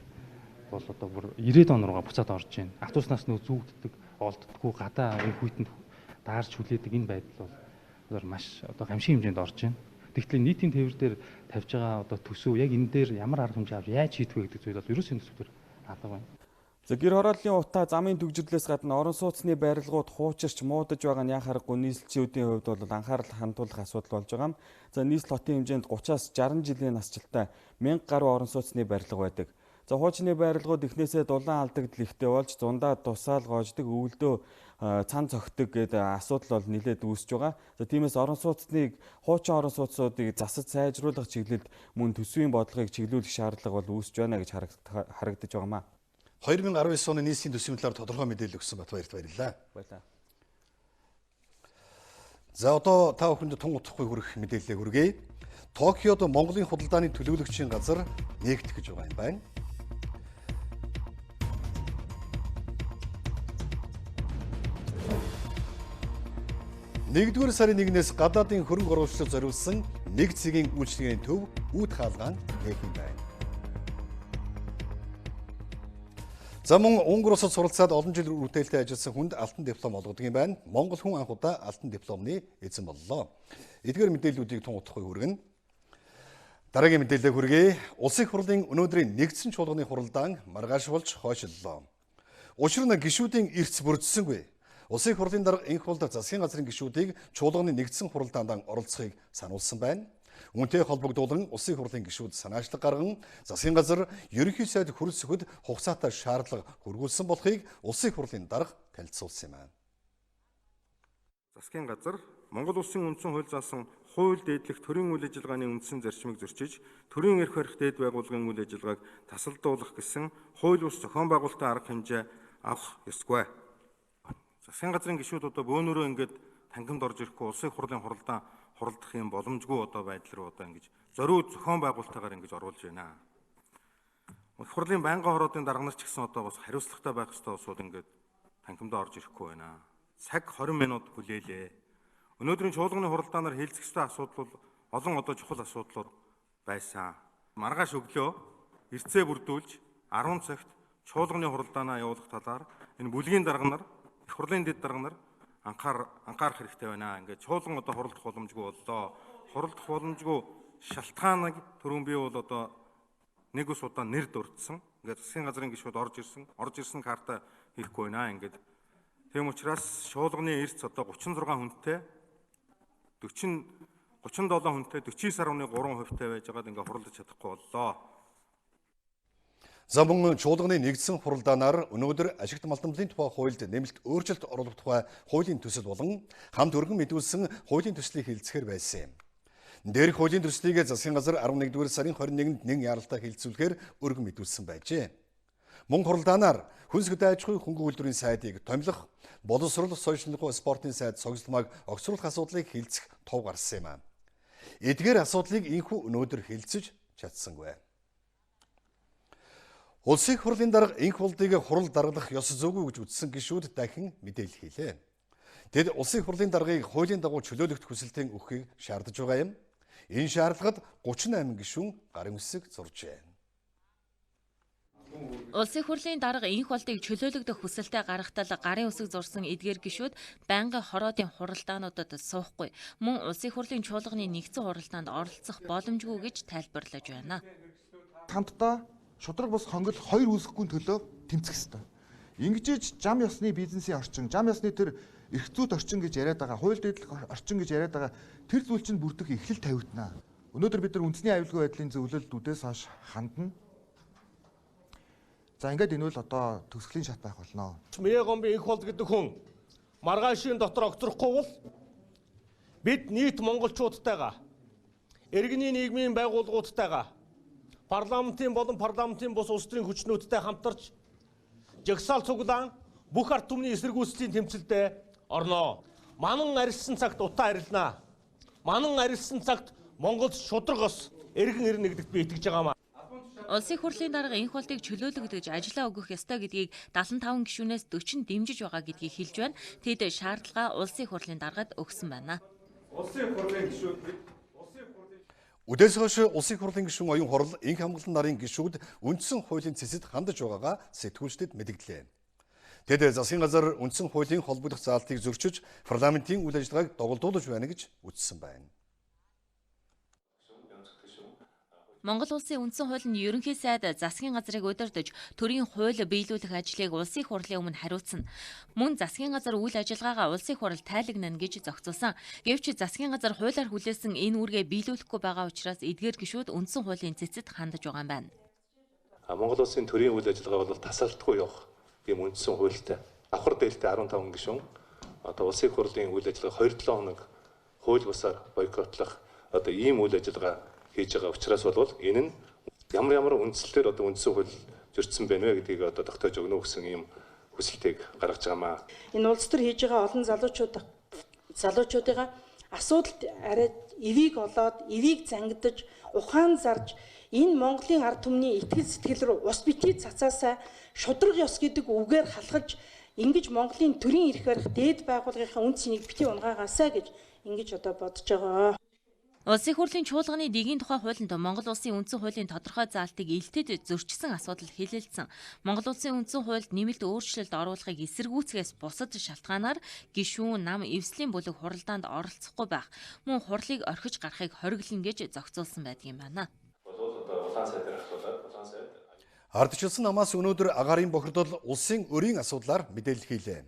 бол одоо бүр 90-ад он руугаа буцаад орж байна. Автобуснаас нөө зүгддэг, олддоггүй, гадаа энэ хүйтэнд даарч хүлээдэг энэ байдал бол маш одоо гамшиг хэмжээнд орж байна. Тэгтэл нийтийн тээвэр дээр тавьж байгаа одоо төсөв яг энэ дээр ямар арга хэмжээ авч яаж шийдэх вэ гэдэг зүйл бол ерөөсөө төсвөр алга байна. За гэр хорооллын утаа замын төгжрлээс гадна орон сууцны байрлалууд хуучирч муудаж байгаа нь яа харахгүй нийслэлчүүдийн хувьд бол анхаарал хандуулах асуудал болж байгаа юм. За нийслэл хотын хэмжээнд 30-аас 60 жилийн насжилттай 1000 гаруй орон сууцны байрлал байдаг. За хуучны байрлалууд эхнээсээ дулаан алдагдал ихтэй болж зундаа тусаал гоождөг, өвөлдөө цан цогтөг гэдэг асуудал бол нэлээд үүсэж байгаа. За тиймээс орон сууцныг хуучин орон сууцуудыг засаж сайжруулах чиглэлд мөн төсвийн бодлогыг чиглүүлэх шаардлага бол үүсэж байна гэж харагдаж байгаа юм а. 2019 оны нийслэлийн төсвийн талаар тодорхой мэдээлэл өгсөн Батбаярт баярлалаа. Баярлалаа. За одоо та бүхэнд тун утгагүй хүрэх мэдээлэлээ хүргэе. Токиод Монголын худалдааны төлөөлөгчийн газар нээгдэх гэж байгаа юм байна. Нэгдүгээр сарын 1-ээс гадаадын хөрөнгө оруулагчдад зориулсан нэг цагийн үйлчилгээний төв үүд хаалгаан нээх юм байна. За мөн Унгар улсад суралцаад олон жил үргэлжлэлтэй ажилласан хүнд алтан диплом олгодог юм байна. Монгол хүн анх удаа алтан дипломны эзэн боллоо. Эдгээр мэдээллүүдийг тун утгагүй хүргэнэ. Дараагийн мэдээлэл хүргэе. Улсын хурлын өнөөдрийн нэгдсэн чуулганы хуралдаан маргааш болж хойшлолоо. Учир нь гишүүдийн эрс бүрдсэнгүй. Улсын хурлын дарга энх хуралд засгийн газрын гишүүдийг чуулганы нэгдсэн хуралдаанд оролцохыг сануулсан байна. Үүнтэй холбогдуулан улсын хурлын гишүүд санаачлаг гарган засгийн газар ерөнхий сайд хөрөлсөхөд хугацаатай шаардлага хөргүүлсэн болохыг улсын хурлын дарга танилцуулсан юм байна. Засгийн газар Монгол улсын үндсэн хууль заасан хууль дээдлэх төрийн үйл ажиллагааны үндсэн зарчмыг зөрчиж, төрийн эрх барих дээд байгууллагын үйл ажиллагааг тасалдуулах гэсэн хууль бус зохион байгуулалтын арга хэмжээ авах ёсгүй. Засгийн газрын гишүүд одоо бөөнөрөө ингээд тангимд орж ирэхгүй улсын хурлын хуралдаан хуралдах юм боломжгүй одоо байдал руу одоо ингэж зориуд зохион байгуулалтаагаар ингэж оруулж байна. Их хурлын байнгын хороодын дарга нар ч гэсэн одоо бас хариуцлагатай байх ёстой усуд ингээд тангимдаа орж ирэхгүй байна. Цаг 20 минут хүлээлээ. Өнөөдрийн чуулганы хуралдаанаар хэлцэх ёстой асуудал бол олон одоо чухал асуудлууд байсан. Маргааш өглөө эртцээ бүрдүүлж 10 цагт чуулганы хуралдаанаа явуулах талаар энэ бүлгийн дарга нар, их хурлын дэд дарга нар анхаарах хэрэгтэй байна. Ингээд чуулган одоо хуралдах боломжгүй боллоо. Хуралдах боломжгүй шалтгааныг түрүүн би бол одоо нэг ус удаа нэр дурдсан. Ингээд засгийн газрын гишүүд орж ирсэн карта хийхгүй байна. Ингээд тийм учраас чуулганы эрс одоо 36 хүнтэй 37 хүнтэй 49.3% байж байгаад ингээд хуралдаж чадахгүй боллоо. За мөн чуулганы нэгдсэн хуралдаанаар өнөөдөр ашигт малтамлын тухай хуульд нэмэлт өөрчлөлт оруулах тухай хуулийн төсөл болон хамт өргөн мэдүүлсэн хуулийн төслийг хэлцэхээр байсан юм. Дээрх хуулийн төслийг засгийн газар 11-р сарын 21-нд нэг яралтай хэлцүүлэхээр өргөн мэдүүлсэн байжээ. Мөн хуралдаанаар хүнс хөдөө аж ахуйн хөнгөн үйлдвэрийн сайдыг томилох, боловсрол, сошиаллын спортын сайд цогцлмаг огцруулах асуудлыг хэлцэх тов гарсан юм. Эдгээр асуудлыг инхүү өнөөдөр хэлцэж чадсангүй. Улсын хурлын дарга энх болдыг хурал даргалах ёс зүйгүй гэж үзсэн гишүүд дахин мэдээлэл хийлээ. Тэд улсын хурлын даргыг хуулийн дагуу чөлөөлөхт хүсэлтэн өгөхийг шаардаж байгаа юм. Энэ шаардлагад 38 гишүүн гарын үсэг зуржээ. Улсын хурлын дарга энх болдыг чөлөөлөгдөх хүсэлтэд гаргахтал гарын үсэг зурсан эдгээр гишүүд байнгын хороодын хуралдаануудад суухгүй. Мөн улсын хурлын чуулганы нэгдсэн хуралдаанд оролцох боломжгүй гэж тайлбарлаж байна. Хамтдаа шудраг бус хонгил хоёр үүсэхгүй төлөө тэмцэх ёстой. Ингэж зам ёсны бизнесийн орчин, зам ёсны тэр эрх зүйт орчин гэж яриад байгаа, хууль дэдлэх орчин гэж яриад байгаа тэр зүйл чинь бүрдэх эхлэл тавигдана. Өнөөдөр бид нар үндэсний аюулгүй байдлын зөвлөлдүүдээс хойш хандна. За ингээд энэ бол одоо төсөлийн шат байх болно. Мэгомби энх болд гэдэг хүн маргаашийн дотор огцрохгүй бол бид нийт монголчуудтайгаа иргэний нийгмийн байгууллагуудтайгаа парламентын болон парламентын бус улс төрийн хүчнүүдтэй хамтарч жагсаал цуглаан бүх ард түмний эсэргүүцлийн тэмцэлдээ орноо. Манан арилсан цагт утаа арилнаа. Манан арилсан цагт Монголд шудрагос эргэн ирнэ гэдэгт би итгэж байгаамаа. Улсын хурлын дарга энх болдыг чөлөөлөгдөж ажиллаа өгөх ёстой гэдгийг 75 гишүүнээс 40 дэмжиж байгаа гэдгийг хэлж байна. Тэд шаардлага улсын хурлын даргад өгсөн байна. Улсын хурлын гишүүд Үдээс хойш улсын хурлын гишүүн оюун хурал энх хамгаалалтын нарын гишүүд үндсэн хуулийн цэцэд хандаж байгаагаа сэтгүүлчдэд мэдэгдлээ. Тэд засгийн газар үндсэн хуулийн холбогдох заалтыг зөрчиж парламентын үйл ажиллагааг доголдуулж байна гэж үзсэн байна. Монгол улсын үндсэн хуулийн ерөнхий сайд засгийн газрыг удирдах төрийн хууль биелүүлэх ажлыг улсын хурлын өмнө хариуцсан. Мөн засгийн газар үйл ажиллагаагаа улсын хурал тайлагнана гэж зохицуулсан. Гэвч засгийн газар хуулиар хүлээсэн энэ үүргээ биелүүлэхгүй байгаа учраас эдгээр гишүүд үндсэн хуулийн цэцэд хандаж байгаа юм байна. Монгол улсын төрийн үйл ажиллагаа бол тасралтгүй явах юм үндсэн хуультай. Давхар дээлтэй 15 гишүүн одоо улсын хурлын үйл ажиллагаа 2-7 хоног хууль бусаар бойкотлох одоо ийм үйл ажиллагаа хийж байгаа учраас бол энэ нь ямар үндслээр одоо үндсэн хууль зөрчсөн байна вэ гэдгийг одоо тогтоож өгнө гэсэн ийм хүсэлтийг гаргаж байгаамаа. Энэ улс төр хийж байгаа олон залуучуудын асуудалд арай эвийг олоод, эвийг зангидаж, ухаан зарж энэ Монголын ард түмний итгэл сэтгэл рүү ус битгий цацаасаа шудраг ёс гэдэг үгээр халахж ингэж Монголын төрийн эрх барих дээд байгууллагынхаа үн цэнийг битгий унгаагаасаа гэж ингэж одоо бодож байгаа. Улсын хурлын чуулганы дэгийн тухай хуулинд Монгол улсын үндсэн хуулийн тодорхой заалтыг илтэд зөрчсөн асуудал хэлэлцсэн. Монгол улсын үндсэн хуульд нэмэлт өөрчлөлт оруулахыг эсэргүүцгээс бусад шалтгаанаар гишүүн нам эвслийн бүлэг хуралдаанд оролцохгүй байх, мөн хурлыг орхиж гарахыг хориглоно гэж зохицуулсан байдаг юм байна. Ардчилсан намаас өнөөдөр агаарын бохирдол улсын өрийн асуудлаар мэдээлэл хийлээ.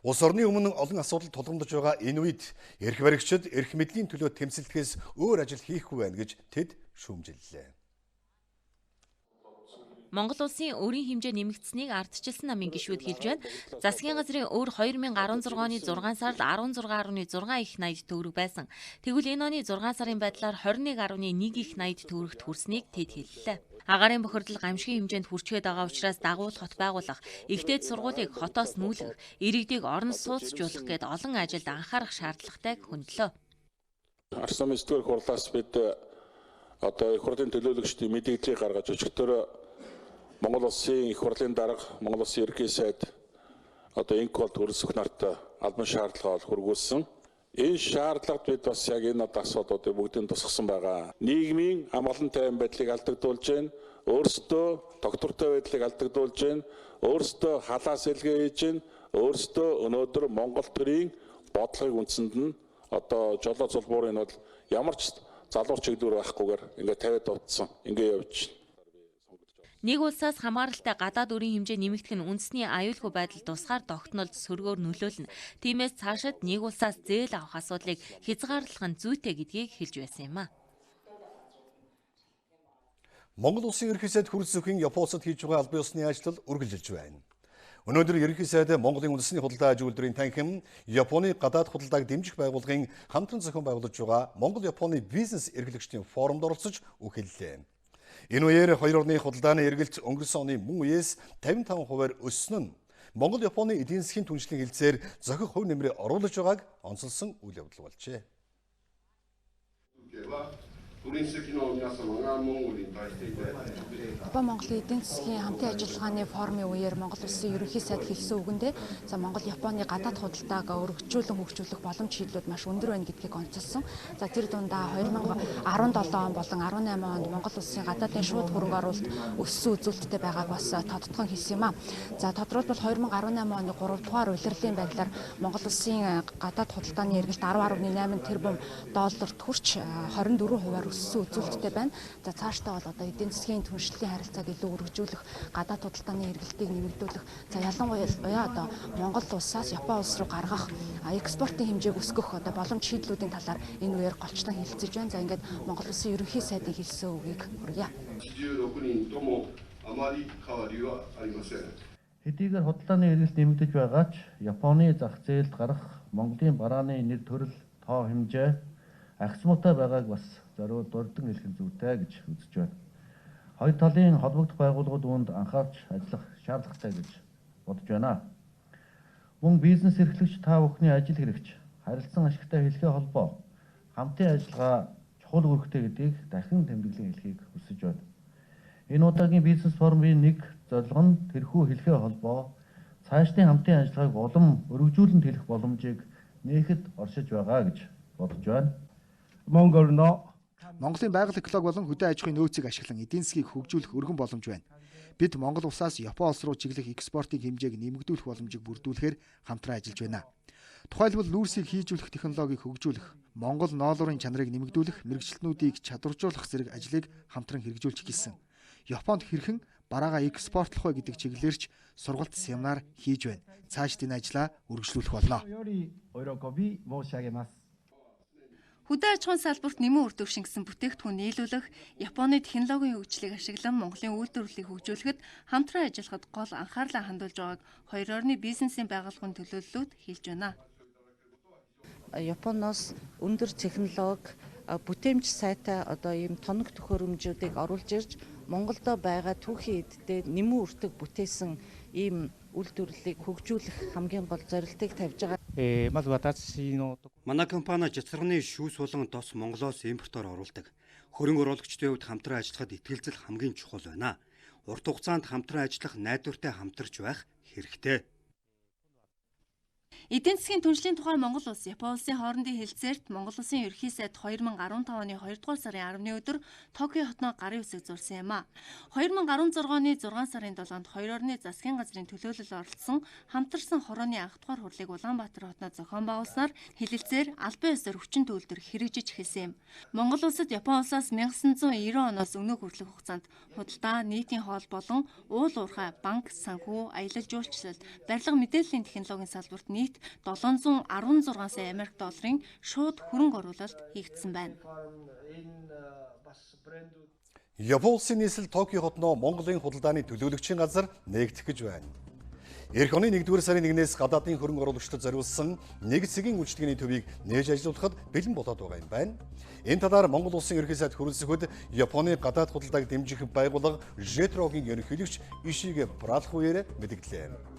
Улс орны өмнө олон асуудал тулгамдж байгаа энэ үед эрх баригчид эрх мэдлийн төлөө тэмцэлдэхээс өөр ажил хийхгүй байна гэж тэд шүүмжиллээ. Монгол улсын өрийн хэмжээ нэмэгдсэнийг ардчилсан намын гишүүд хэлж байна. Засгийн газрын өр 2016 оны 6 сард 16.6 их 80 төгрөг байсан. Тэгвэл энэ оны 6 сарын байдлаар 21.1 их 80 төгрөгт хүрсэнийг тэд хэллээ. Агаарын бохирдол гамшигын хэмжээнд хүрчгээд байгаа учраас дагуул хот байгуулах, ихтэйд сургуулийг хотоос нүүлгэх, иргэдийг орон сууцжуулах гэд олон ажилд анхаарах шаардлагатайг хөндлөө. Арс намын 9-р хурлаас бид одоо их хурлын төлөөлөгчдийн мэдээллийг гаргаж өчигдөр Монгол улсын их хурлын дарга, Монгол улсын ерөнхий сайд одоо энх болд хөрөлсөх нарт албан шаардлага хүргүүлсэн. Энэ шаардлагад бид бас яг энэ асуудлуудыг бүгдийг тусгасан байгаа. Нийгмийн амгалан тайван байдлыг алдагдуулж байна. Өөрсдөө доктортой байдлыг алдагдуулж байна. Өөрсдөө халаас илгээ хийж байна. Өөрсдөө өнөөдөр Монгол төрийн бодлогыг үндсэнд нь одоо жолоо цулбуурын бол ямар ч залууч чиглэлээр байхгүйгээр ингээд тавиад дутсан. Ингээд явж байна. Нэг улсаас хамааралтай гадаад өрийн хэмжээ нэмэгдэх нь үндэсний аюулгүй байдал тусгаар тогтнолд сөргөөр нөлөөлнө. Тиймээс цаашид нэг улсаас зээл авах асуудлыг хязгаарлах нь зүйтэй гэдгийг хэлж байсан юм а. Монгол улсын ерөнхий сайд хүрэлцэхийн Японд хийж байгаа албан ёсны ажил үргэлжилж байна. Өнөөдөр ерөнхий сайд Монголын үндэсний худалдаа аж үйлдвэрийн танхим, Японы гадаад худалдааг дэмжих байгууллагын хамтран зохион байгуулж байгаа Монгол-Японы бизнес эрхлэгчдийн форумд оролцож үхэллээ. Энэ үеэр хоёр орны худалдааны эргэлт өнгөрсөн оны мөн үеэс 55% өссөн нь Монгол-Японы эдийн засгийн түншлэлийн хэлцээр зохих хувь нэмрээ оруулж байгааг онцолсон үйл явдал болжээ. Япон Монголын эдийн засгийн хамтын ажиллагааны форумын үеэр Монгол улсын ерөнхий сайд хэлсэн үгэндээ Монгол Японы гадаад худалдааг өргөжүүлэн хөгжүүлэх боломж шийдлүүд маш өндөр байна гэдгийг онцолсон. За тэр дундаа 2017 он болон 18 онд Монгол улсын гадаадын шууд хөрөнгө оруулалт өссөн үзүүлэлттэй байгааг бас тодтогон хэлсэн юм а. За тодорхойлбол 2018 оны 3 дугаар улирлын байдлаар Монгол улсын гадаад худалдааны эргэлт 10.8 тэрбум долларт хүрч 24% өссөн үзүүлэлттэй байна. За цаашдаа бол одоо эдийн засгийн түншлэлийн харилцааг илүү өргөжүүлэх, гадаад худалдааны эргэлтийг нэмэгдүүлэх, за ялангуяа одоо Монгол улсаас Япон улс руу гаргах экспортын хэмжээг өсгөх одоо боломж шийдлүүдийн талаар энэ үеэр голчлон хэлэлцэж байна. За ингээд Монгол улсын ерөнхий сайдын хэлсэн үгийг хүргье. Хэдийгээр худалдааны эргэлт нэмэгдэж байгаа ч Японы зах зээлд гарах Монголын барааны нэр төрөл тоо хэмжээ агцмуутай байгааг бас зориуд дурдан хэлэх зүйтэй гэж үзэж байна. Хоёр талын холбогдох байгууллагууд үүнд анхаарч ажиллах шаардлагатай гэж бодож байна. Мөн бизнес эрхлэгч та бүхний ажил хэрэгч, харилцан ашигтай хэлхээ холбоо, хамтын ажиллагаа чухал үүрэгтэй гэдгийг дахин тэмдэглэн хэлхийг хүсэж байна. Энэ удаагийн бизнес форумын нэг зорилго нь тэрхүү хэлхээ холбоо, цаашдын хамтын ажиллагааг улам өргөжүүлэн хэлэх боломжийг нээхэд оршиж байгаа гэж бодож байна. Монголын байгаль эколог болон хөдөө аж ахуйн нөөцийг ашиглан эдийн засгийг хөгжүүлэх өргөн боломж байна. Бид Монгол улсаас Япон улс руу чиглэх экспортын хэмжээг нэмэгдүүлэх боломжийг бүрдүүлэхээр хамтран ажиллаж байна. Тухайлбал нүүрсийг хийжүүлэх технологиг хөгжүүлэх, Монгол ноолуурын чанарыг нэмэгдүүлэх, мэрэгчлэнүүдийг чадваржуулах зэрэг ажлыг хамтран хэрэгжүүлж гисэн. Японд хэрхэн бараагаа экспортлох вэ гэдэг чиглэлээрч сургалт семинар хийж байна. Цаашд энэ ажлаа үргэлжлүүлэх болно. Хөдөө аж ахуйн салбарт нэмэн үр дүн шингэсэн бүтээгдэхүүн нийлүүлэх, Японы технологийн хөгжлийг ашиглан Монголын үйлдвэрлэлийг хөгжүүлэхэд хамтран ажиллахад гол анхаарлаа хандуулж байгааг хоёр орны бизнесийн байгууллагын төлөөллүүд хэлж байна. Японоос өндөр технологи, бүтээмж сайтай одоо ийм тоног төхөөрөмжүүдийг оруулж ирж Монголдо байгаа түүхийн эддээ нэмэн үртэг бүтээсэн ийм үйлдвэрлэлийг хөгжүүлэх хамгийн гол зорилтыг тавьж байгаа. Манай компани жацрагны шүүс болон дос Монголоос импортоор оруулдаг. Хөрөнгө оруулагчдын хувьд хамтран ажиллахад итгэлцэл хамгийн чухал байна. Урт хугацаанд хамтран ажиллах найдвартай хамтарч байх хэрэгтэй. Эдийн засгийн түншлэлийн тухай Монгол улс Япон улсын хоорондын хэлцээрт Монгол улсын ерөнхий сайд 2015 оны 2 дугаар сарын 10-ны өдөр Токио хотноо гарын үсэг зурсан юм а. 2016 оны 6 сарын 7-нд хоёр орны засгийн газрын төлөөлөл оролцсон хамтарсан хорооны анх дугаар хурлыг Улаанбаатар хотноо зохион байгуулснаар хэлэлцээр албан ёсоор хүчин төвлөрөх хэрэгжиж эхэлсэн юм. Монгол улсад Япон улсаас 1990 оноос өнөө хүртэлх хугацаанд худалдаа, нийтийн хоол болон уул уурхай, банк, санхүү, аялал жуулчлал, барилга, мэдээллийн технологийн салбарт нийт 716 сая Америк долларын шууд хөрөнгө оруулалт хийгдсэн байна. Япон улсын нийслэл Токио хотноо Монголын худалдааны төлөөлөгчийн газар нээгдэх гэж байна. Эх оны 1-р сарын 1-ээс гадаадын хөрөнгө оруулагчдад зориулсан нэг цагийн үйлчилгээний төвийг нээж ажилуулахад бэлэн болоод байгаа юм байна. Энэ талаар Монгол улсын ерөнхий сайд хүрэлцэхэд Японы гадаад худалдааг дэмжих байгууллага Жетрогийн ерөнхийлөгч Ишигэ Пралхуерэ мэдгдлээ.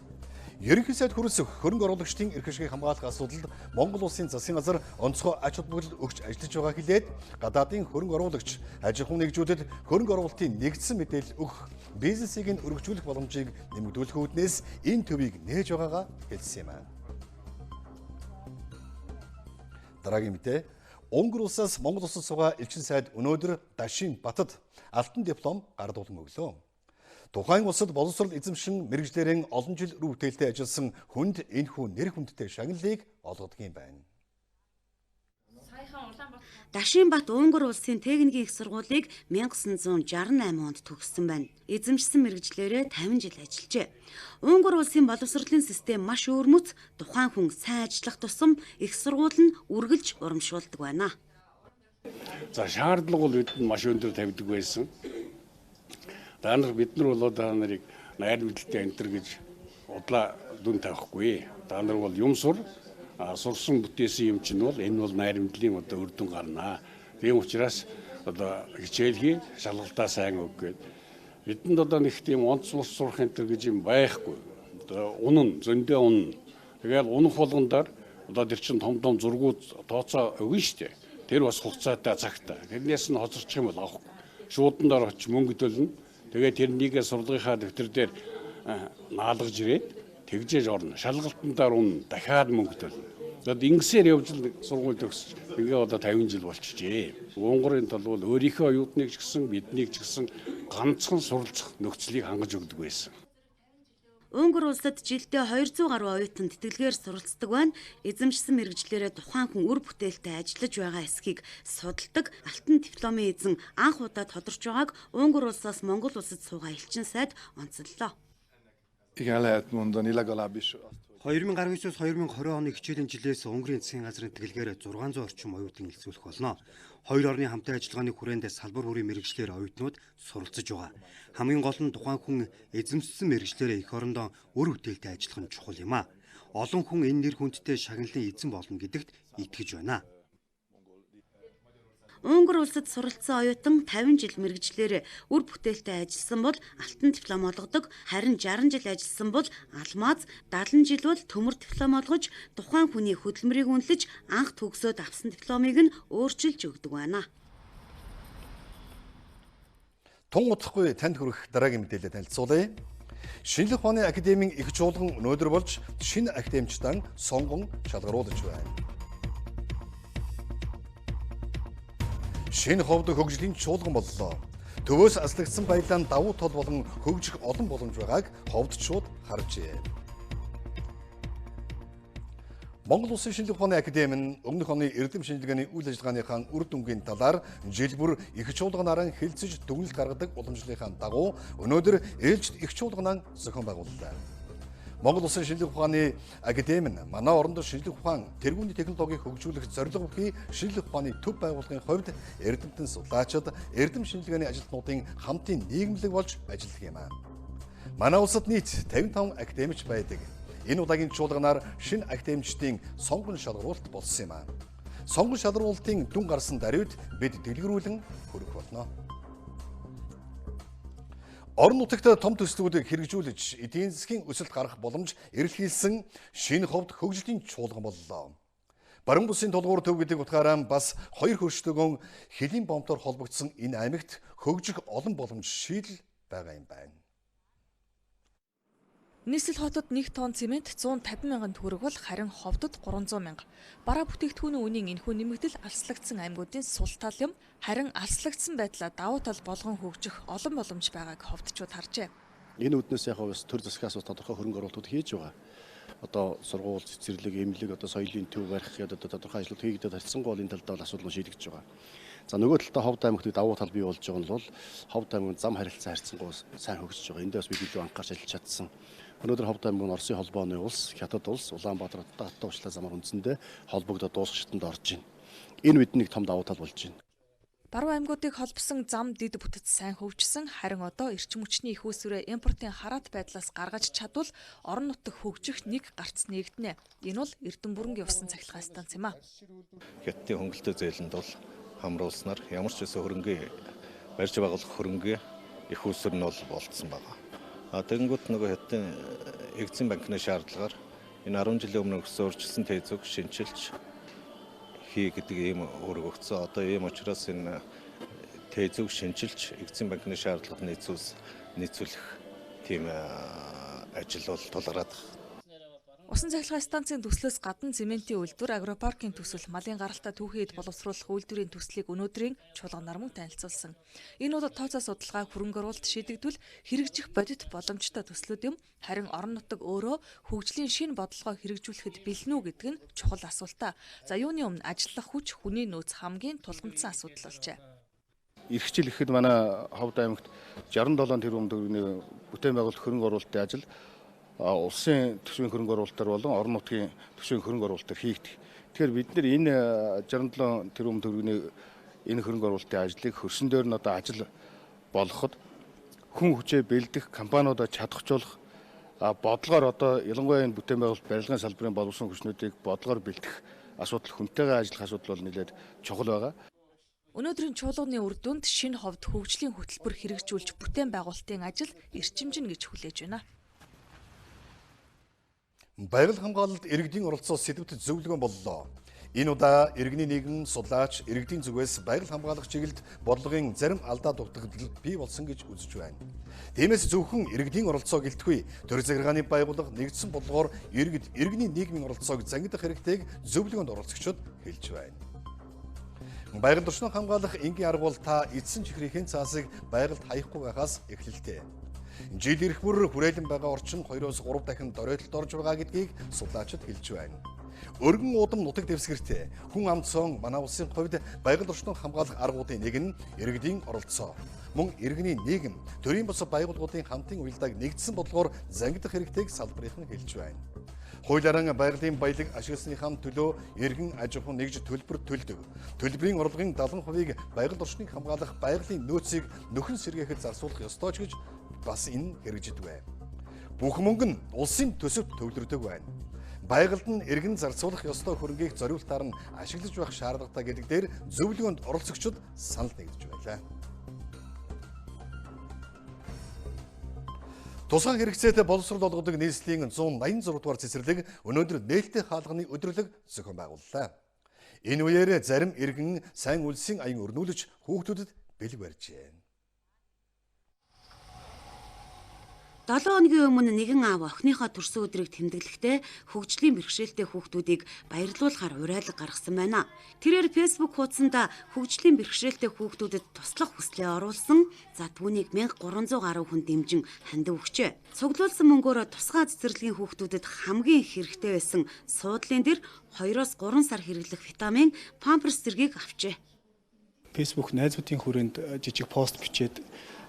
Ерөнхий сайд хүрэлцэх хөрөнгө оруулагчдын эрх ашигыг хамгаалах асуудалд Монгол улсын засгийн газар онцгой ач холбогдол өгч ажиллаж байгаа хэлээд гадаадын хөрөнгө оруулагч аж ахуйн нэгжүүдэд хөрөнгө оруулалтын нэгдсэн мэдээлэл өгөх, бизнесийг нь өргөжүүлэх боломжийг нэмэгдүүлэх үүднээс энэ төвийг нээж байгаагаа хэлсэн юм аа. Дараагийн мэдээ. Унгар улсаас Монгол улсад суугаа элчин сайд өнөөдөр Дашин Батад алтан диплом гардуулан өглөө. Тухайн улсад боловсрол эзэмшин мэрэгжлэрийн олон жил рүү бүтээлтэй ажилласан хүнд энэхүү нэр хүндтэй шагналыг олгодог юм байна. Дашинбат Унгар улсын техникийн их сургуулийг 1968 онд төгссөн байна. Эзэмшсэн мэрэгжлээрээ 50 жил ажиллажээ. Унгар улсын боловсролын систем маш өөрмөц, тухайн хүн сайн ажиллах тусам их сургууль нь үргэлж урамшуулдаг байна. За шаардлага бол бидэнд маш өндөр тавьдаг байсан. Бид нар болоо та нарыг найр мэдлэлтэй энтер гэж удлаа дүн тавихгүй. Та нар бол юм сурсан бүтээсэн юм чинь бол энэ бол найр мэдлийн одоо үр дүн гарнаа. Тийм учраас одоо хичээлхий шалгалтаа сайн өг гээд бидэнд одоо нэг тийм онцлол сурах энтер гэж юм байхгүй. Одоо унан зөндөө унан. Тэгэл унах болгондоор одоо тэр чин том зургууд тооцоо өгнө штэ. Тэр бас хугацаатай цагтай. Тэрнээс нь хоцорчих юм бол авахгүй. Шуудандаар очиж мөнгө төлнө. Тэгээд тэрнийгээ сурлагынхаа дэвтэр дээр наалгаж ирээд тэгжээж орно. Шалгалтандаар унна. Дахиад мөнгө төлнө. Тэгээд ингэсээр явж л сургууль төгсөж ингээ одоо 50 жил болчихжээ. Унгарын тал бол өөрийнхөө оюутныг ч гэсэн биднийг ч гэсэн ганцхан суралцах нөхцөлийг хангаж өгдөг байсан. Унгар улсад жилдээ 200 гаруй оюутан тэтгэлгээр суралцдаг байна. Эзэмшсэн мэргэжлэрээ тухайн хүн үр бүтээлтэй ажиллаж байгаа эсхийг судалдаг алтан дипломын эзэн анх удаа тодорч байгааг Унгар улсаас Монгол улсад суугаа элчин сайд онцоллоо. 2019-с 2020 оны хичээлийн жилээс Унгарын засгийн газрын тэтгэлгээр 600 орчим оюутан элцүүлэх болно. Хоёр орны хамтын ажиллагааны хүрээндээ салбар бүрийн мэргэжлэр оюутнууд суралцж байгаа. Хамгийн гол нь тухайн хүн эзэмшсэн мэргэжлэрээ эх орондоо үр бүтээлтэй ажиллах нь чухал юм а. Олон хүн энэ нэр хүндтэй шагналын эзэн болно гэдэгт итгэж байна. Унгар улсад суралцсан оюутан 50 жил мэргэжлэр үр бүтээлтэй ажилласан бол алтан диплом олгодог. Харин 60 жил ажилласан бол алмаз, 70 жил бол төмөр диплом олгож тухайн хүний хөдөлмөрийг үнэлж анх төгсөөд авсан дипломыг нь өөрчилж өгдөг байна. Тун удахгүй танд хүрэх дараагийн мэдээлэлд танилцуулъя. Шинжлэх ухааны академийн их чуулган өнөөдөр болж шинэ академичтан сонгон шалгаруулж байна. Шинэ ховд хөгжлийн чуулган боллоо. Төвөөс аслагдсан баялаан давуу тал болон хөгжих олон боломж байгааг ховдчууд харжээ. Монгол Улсын шинжлэх ухааны академи нь өмнөх оны эрдэм шинжилгээний үйл ажиллагааныхаа үр дүнгийн талаар жил бүр их чуулганаараа хэлцэж дүгнэлт гаргадаг уламжлалынхаа дагуу өнөөдөр ээлжид их чуулганаа зохион байгууллаа. Монгол Улсын шинжлэх ухааны академи нь манай оронд шинжлэх ухаан, тэргүүний технологиг хөгжүүлэх зорилго бүхий шинжлэх ухааны төв байгууллагын хувьд эрдэмтэн судлаачид, эрдэм шинжилгээний ажилтнуудын хамтын нийгэмлэг болж ажилладаг юм аа. Манай улсад нийт 55 академич байдаг. Энэ удаагийн чуулганаар шинэ академичдын сонгон шалгаруулалт болсон юм аа. Сонгон шалгаруулалтын дүн гарсан даруйд бид дэлгэрүүлэн хүргэх болно. Орон нутагт том төслүүдийг хэрэгжүүлж эдийн засгийн өсөлт гарах боломж эрэлхийлсэн шинэ ховд хөгжлийн чуулган боллоо. Баруун бүсийн тулгуур төв гэдэг утгаараа бас хоёр хөрштөгөн хэлийн бомтоор холбогдсон энэ аймагт хөгжих олон боломж шийдэл байгаа юм байна. Нийслэл хотод 1 тонн цемент 150 мянган төгрөг бол харин ховдод 300 мянга. Бараа бүтээгдэхүүний үнийн энэхүү нэмэгдэл алслагдсан аймагуудын сул тал юм. Харин алслагдсан байдлаа давуу тал болгон хөгжих олон боломж байгааг ховдчууд харжээ. Энэ үднээс яг бас төр засгаас тодорхой хөрөнгө оруулалтууд хийж байгаа. Одоо сургууль, цэцэрлэг, эмнэлэг, одоо соёлын төв барих гэдэг тодорхой ажлууд хийгдээд харьцангуй бол энэ талдаа асуудал шийдэгдэж байгаа. За нөгөө талдаа ховд аймагт давуу тал бий болж байгаа нь бол ховд аймгийн зам харилцаа харьцангуй сайн хөгжиж байгаа. Эндээс бид илүү анхаарч ажиллаж чадсан. Өнөөдөр ховд аймгийн Оросын холбооны улс, Хятад улс, Улаанбаатар хоттой уучлаа замаар үндсэндээ холбогдоод дуусгачтанд орж байна. Энэ бидний том давуу тал болж байна. Баруун аймагуудыг холбосон зам дэд бүтэц сайн хөгжсөн. Харин одоо эрчим хүчний их үүсвэрээ импортын хараат байдлаас гаргаж чадвал орон нутаг хөгжих нэг гарц нэгдэнэ. Энэ бол Эрдэнэ бүрэнгийн усан цахилгаан станц юм а. Хятадын хөнгөлөлтөө зээлэнд бол хамруулснаар ямар ч өсө хөрөнгө барьж байгуулах хөрөнгө их үүсвэр нь бол болцсон байна. Тэгэнгүүт нөгөө Хятадын Экзим банкны шаардлагаар энэ 10 жилийн өмнө өөрчилсөн тээзүүг шинчилж хий гэдэг ийм үүрэг өгсөн. Одоо ийм учраас энэ тээзүүг шинчилж Экзим банкны шаардлагыг нийцүүлэх тийм ажил бол тулгараад байна. Усан цахилгаан станцын төслөөс гадна цементийн үйлдвэр, агропаркийн төсөл, малын гаралтай түүхийд боловсруулах үйлдвэрийн төслийг өнөөдрийн чуулганаар мөн танилцуулсан. Энэ удаа тооцоо судалгааг хөрөнгө оруулалт шийдэгдвэл хэрэгжих бодит боломжтой төслүүд юм. Харин орон нутаг өөрөө хөгжлийн шинэ бодлогоо хэрэгжүүлэхэд бэлэн үү гэдэг нь чухал асуултаа. За юуны өмнө ажиллах хүч, хүний нөөц хамгийн тулгамдсан асуудал болжээ. Ирэх жил ихэд манай ховд аймагт 67 тэрбум төгрөгийн бүтээн байгуулалт хөрөнгө оруулалтын ажил улсын төсвийн хөрөнгө оруулалтаар болон орон нутгийн төсвийн хөрөнгө оруулалтаар хийгдэх. Тэгэхээр бид нэр энэ 67 тэрбум төгрөгийн энэ хөрөнгө оруулалтын ажлыг хөрсөн дээр нь одоо ажил болгоход хүн хүчээ бэлдэх, компаниудаа чадахжуулах бодлогоор одоо ялангуяа энэ бүтээн байгуулалт барилгын салбарын боловсон хүчнүүдийг бодлогоор бэлдэх асуудал хүнтэйгээ ажиллах асуудал бол нэлээд чухал байгаа. Өнөөдрийн чуулганы үр дүнд шинэ ховд хөгжлийн хөтөлбөр хэрэгжүүлж бүтээн байгуулалтын ажил эрчимжинэ гэж хүлээж байна. Байгаль хамгаалалд иргэдийн оролцоо сэдвт зөвлөгөө боллоо. Энэ удаа иргэний нийгэм судлаач иргэдийн зүгээс байгаль хамгаалах чиглэлд бодлогын зарим алдаа дутагдал бий болсон гэж үзэж байна. Тиймээс зөвхөн иргэдийн оролцоог илтгэхгүй төр захиргааны байгууллага нэгдсэн бодлогоор иргэний нийгмийн оролцоог зангидах хэрэгтэйг зөвлөгөөнд оролцогчид хэлж байна. Байгаль орчныг хамгаалах энгийн арга бол та эзэн чихрийн цаасыг байгальд хаяхгүй байхаас эхэллээ. Жил ирэх бүр хүрээлэн байгаа орчин 2-3 дахин доройтолд орж байгаа гэдгийг судлаачид хэлж байна. Өргөн уудам нутаг дэвсгэртэй хүн амт сон манай улсын хувьд байгаль орчныг хамгаалах аргуудын нэг нь иргэдийн оролцоо. Мөн иргэний нийгэм, төрийн бус байгууллагуудын хамтын уялдааг нэгдсэн бодлогоор зангидах хэрэгтэйг салбарынхан хэлж байна. Хуулиаран байгалийн баялаг ашигласныхаа төлөө иргэн аж ахуйн нэгж төлбөр төлдөг. Төлбөрийн орлогын 70%-ийг байгаль орчныг хамгаалах байгалийн нөөцийг нөхөн сэргээхэд зарцуулах ёстой ч гэж бас энэ хэрэгжиж байна. Бүх мөнгө нь улсын төсөвт төвлөрдөг байна. Байгальд нь иргэн зарцуулах ёстой хөрөнгийг зориултаар нь ашиглаж байх шаардлагатай гэдэг дээр зөвлөгөөнд оролцогчид санал нэгдэж байлаа. Тусгай хэрэгцээтэй боловсрол олгодог нийслэлийн 186 дугаар цэцэрлэг өнөөдөр нээлттэй хаалганы өдрөлөг зохион байгууллаа. Энэ үеэр зарим иргэн сайн үлсийн аян өрнүүлж хүүхдүүдэд бэлэг барьжээ. 7 хоногийн өмнө нэгэн аав охиныхоо төрсөн өдрийг тэмдэглэхдээ хөгжлийн бэрхшээлтэй хүүхдүүдийг баярлуулахаар уриалга гаргасан байна. Тэрээр Facebook хуудсанд хөгжлийн бэрхшээлтэй хүүхдүүдэд туслах хүслээ оруулсан. За түүнийг 1300 гаруй хүн дэмжин хандив өгчээ. Цуглуулсан мөнгөөр тусгай цэцэрлэгийн хүүхдүүдэд хамгийн их хэрэгтэй байсан суудлын дээр 2-3 сар хэрэглэх витамин памперс зэргийг авчээ. Facebook найзуудын хүрээнд жижиг пост бичээд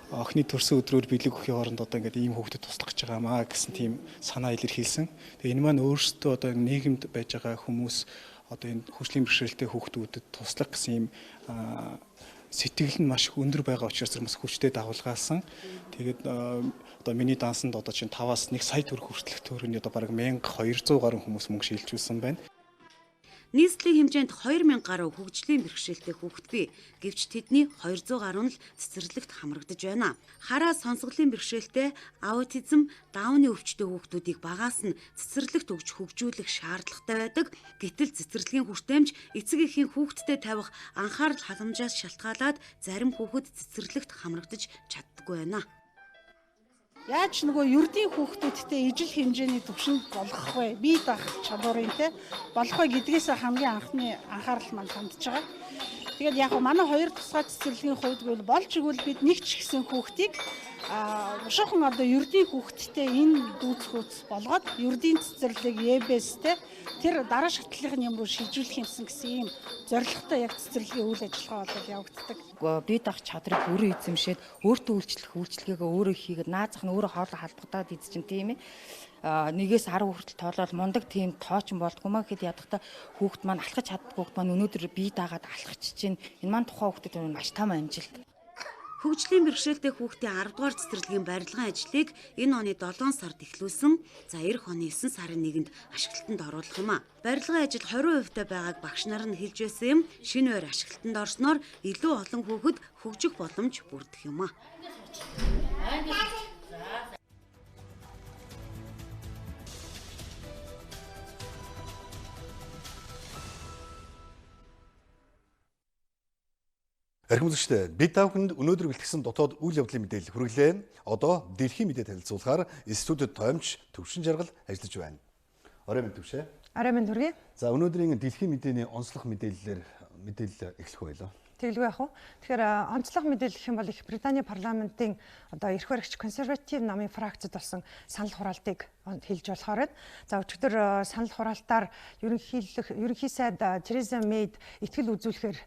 охины төрсөн өдрөөр бэлэг өгөхийн хооронд одоо ингээд ийм хүүхдэд туслах гэж байгаамаа гэсэн тийм санаа илэрхийлсэн. Тэгээ энэ маань өөрсдөө одоо нийгэмд байж байгаа хүмүүс одоо энэ хөгжлийн бэрхшээлтэй хүүхдүүдэд туслах гэсэн ийм сэтгэл нь маш өндөр байгаа учраас хүмүүс хүчтэй дагуулгаалсан. Тэгээд одоо миний дансанд одоо чинь 5-аас 1 сая төгрөг хүртэлх төгрөгийн одоо бараг 1200 гаруй хүмүүс мөнгө шилжүүлсэн байна. Нийслэлийн хэмжээнд 2000 гаруй хөгжлийн бэрхшээлтэй хүүхэд бий. Гэвч тэдний 200 гаруй нь л цэцэрлэгт хамрагдаж байна. Хараа сонсголын бэрхшээлтэй, аутизм, дауны өвчтөй хүүхдүүдийг багаас нь цэцэрлэгт өгж хөгжүүлэх шаардлагатай байдаг. Гэтэл цэцэрлэгийн хүртээмж эцэг эхийн хүүхэдтэй тавих анхаарал халамжаас шалтгаалаад зарим хүүхэд цэцэрлэгт хамрагдаж чаддаггүй байна. Яаж нөгөө ердийн хүүхдүүдтэй ижил хэмжээний төвшөнд болгох вэ? Бие даах чадварын те болох вэ гэдгээс хамгийн анхны анхаарал маань хандж байгаа. Тэгээд яг манай хоёр тусгай цэцэрлэгийн хувьд бол болж игэл бид нэг ч гэсэн хүүхдийг бушуухан одоо ердийн хүүхдтэй энэ дүүцхүүц болгоод ердийн цэцэрлэг ЕБС-тэй тэр дараа шатлалын юм руу шилжүүлэх юмсан гэсэн ийм зорилготой яг цэцэрлэгийн үйл ажиллагаа болоод явагддаг. Бие даах чадрыг өөрөө эзэмшээд өөртөө үйлчлэгээ өөрөө хийгээд наазах нь өөрөө хоолой халбагдаад эзчин тийм ээ. Нэгээс 10 хүртэл тоолол мундаг тийм тоочин болдгоо маа гэхэд ядахта хүүхд маань алхаж чаддгүй хүүхд маань өнөөдөр бие даагаад алхачих чинь энэ маань тухайн хүүхдэд маш том амжилт. Хөгжлийн бэрхшээлтэй хүүхдийн 10 дугаар цэцэрлэгийн барилгын ажлыг энэ оны 7 сард эхлүүлсэн. За эх оны 9 сарын 1-нд ашиглалтанд оруулах юм а. Барилгын ажил 20% та байгааг багш нар нь хэлж байсан юм. Шинэ үеэр ашиглалтанд орсноор илүү олон хүүхэд хөгжих боломж бүрдэх юм а. Архим үзэгчдээ бид тавханд өнөөдөр бэлтгэсэн дотоод үйл явдлын мэдээлэл хүргэлээ. Одоо дэлхийн мэдээ танилцуулахаар студид тоомч Төвшин Жаргал ажиллаж байна. Орой минь Төвшөө. Орой минь Түргий. За өнөөдрийн дэлхийн мэдээний онцлог мэдээлэл эхлэх байлаа. Тэглгүй яах вэ? Тэгэхээр онцлог мэдээлэл гэх юм бол Их Британий парламентын одоо эрх баригч консерватив намын фракцид болсон санал хураалтыг хэлж болохоор. За өчигдөр санал хураалтаар ерөнхий сайд Тереза Мэйд итгэл үзүүлэхээр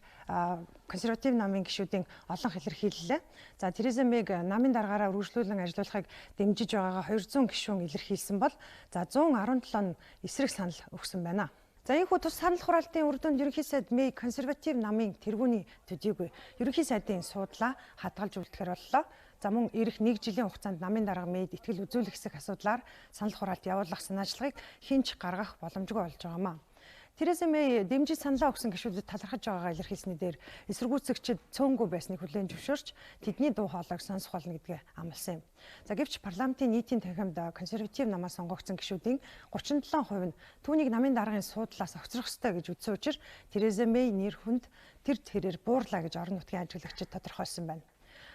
консерватив намын гишүүдийн олон илэрхийллээ. За Тереза Мэйг намын даргаараа үргэлжлүүлэн ажиллуулахыг дэмжиж байгаагаа 200 гишүүн илэрхийлсэн бол за 117 эсрэг санал өгсөн байна. За энэхүү тус санал хураалтын үр дүнд ерөнхий сайд Мэй консерватив намын тэргүүний төдийгүй ерөнхий сайдын суудлаа хадгалж үлдэхээр боллоо. За мөн ирэх 1 жилийн хугацаанд намын дарга Мэйд итгэл үзүүлэх хэсэг асуудлаар санал хураалт явуулах санаачлагыг хинч гаргах боломжгүй болж байгаамаа. Тереза Мэй дэмжиж саналаа өгсөн гишүүдэд талархаж байгаагаа илэрхийлсний дээр эсэргүүцэгчид цөөнгүй байсныг хүлээн зөвшөөрч тэдний дуу хоолойг сонсох болно гэдгээ амласан юм. За гэвч парламентын нийтийн танхимд консерватив намаас сонгогдсон гишүүдийн 37% нь түүнийг намын даргын суудлаас огцрох ёстой гэж үзсэн учраас Тереза Мэй нэр хүнд тэр тэрээр буурлаа гэж орон нутгийн ажиглагчид тодорхойлсон байна.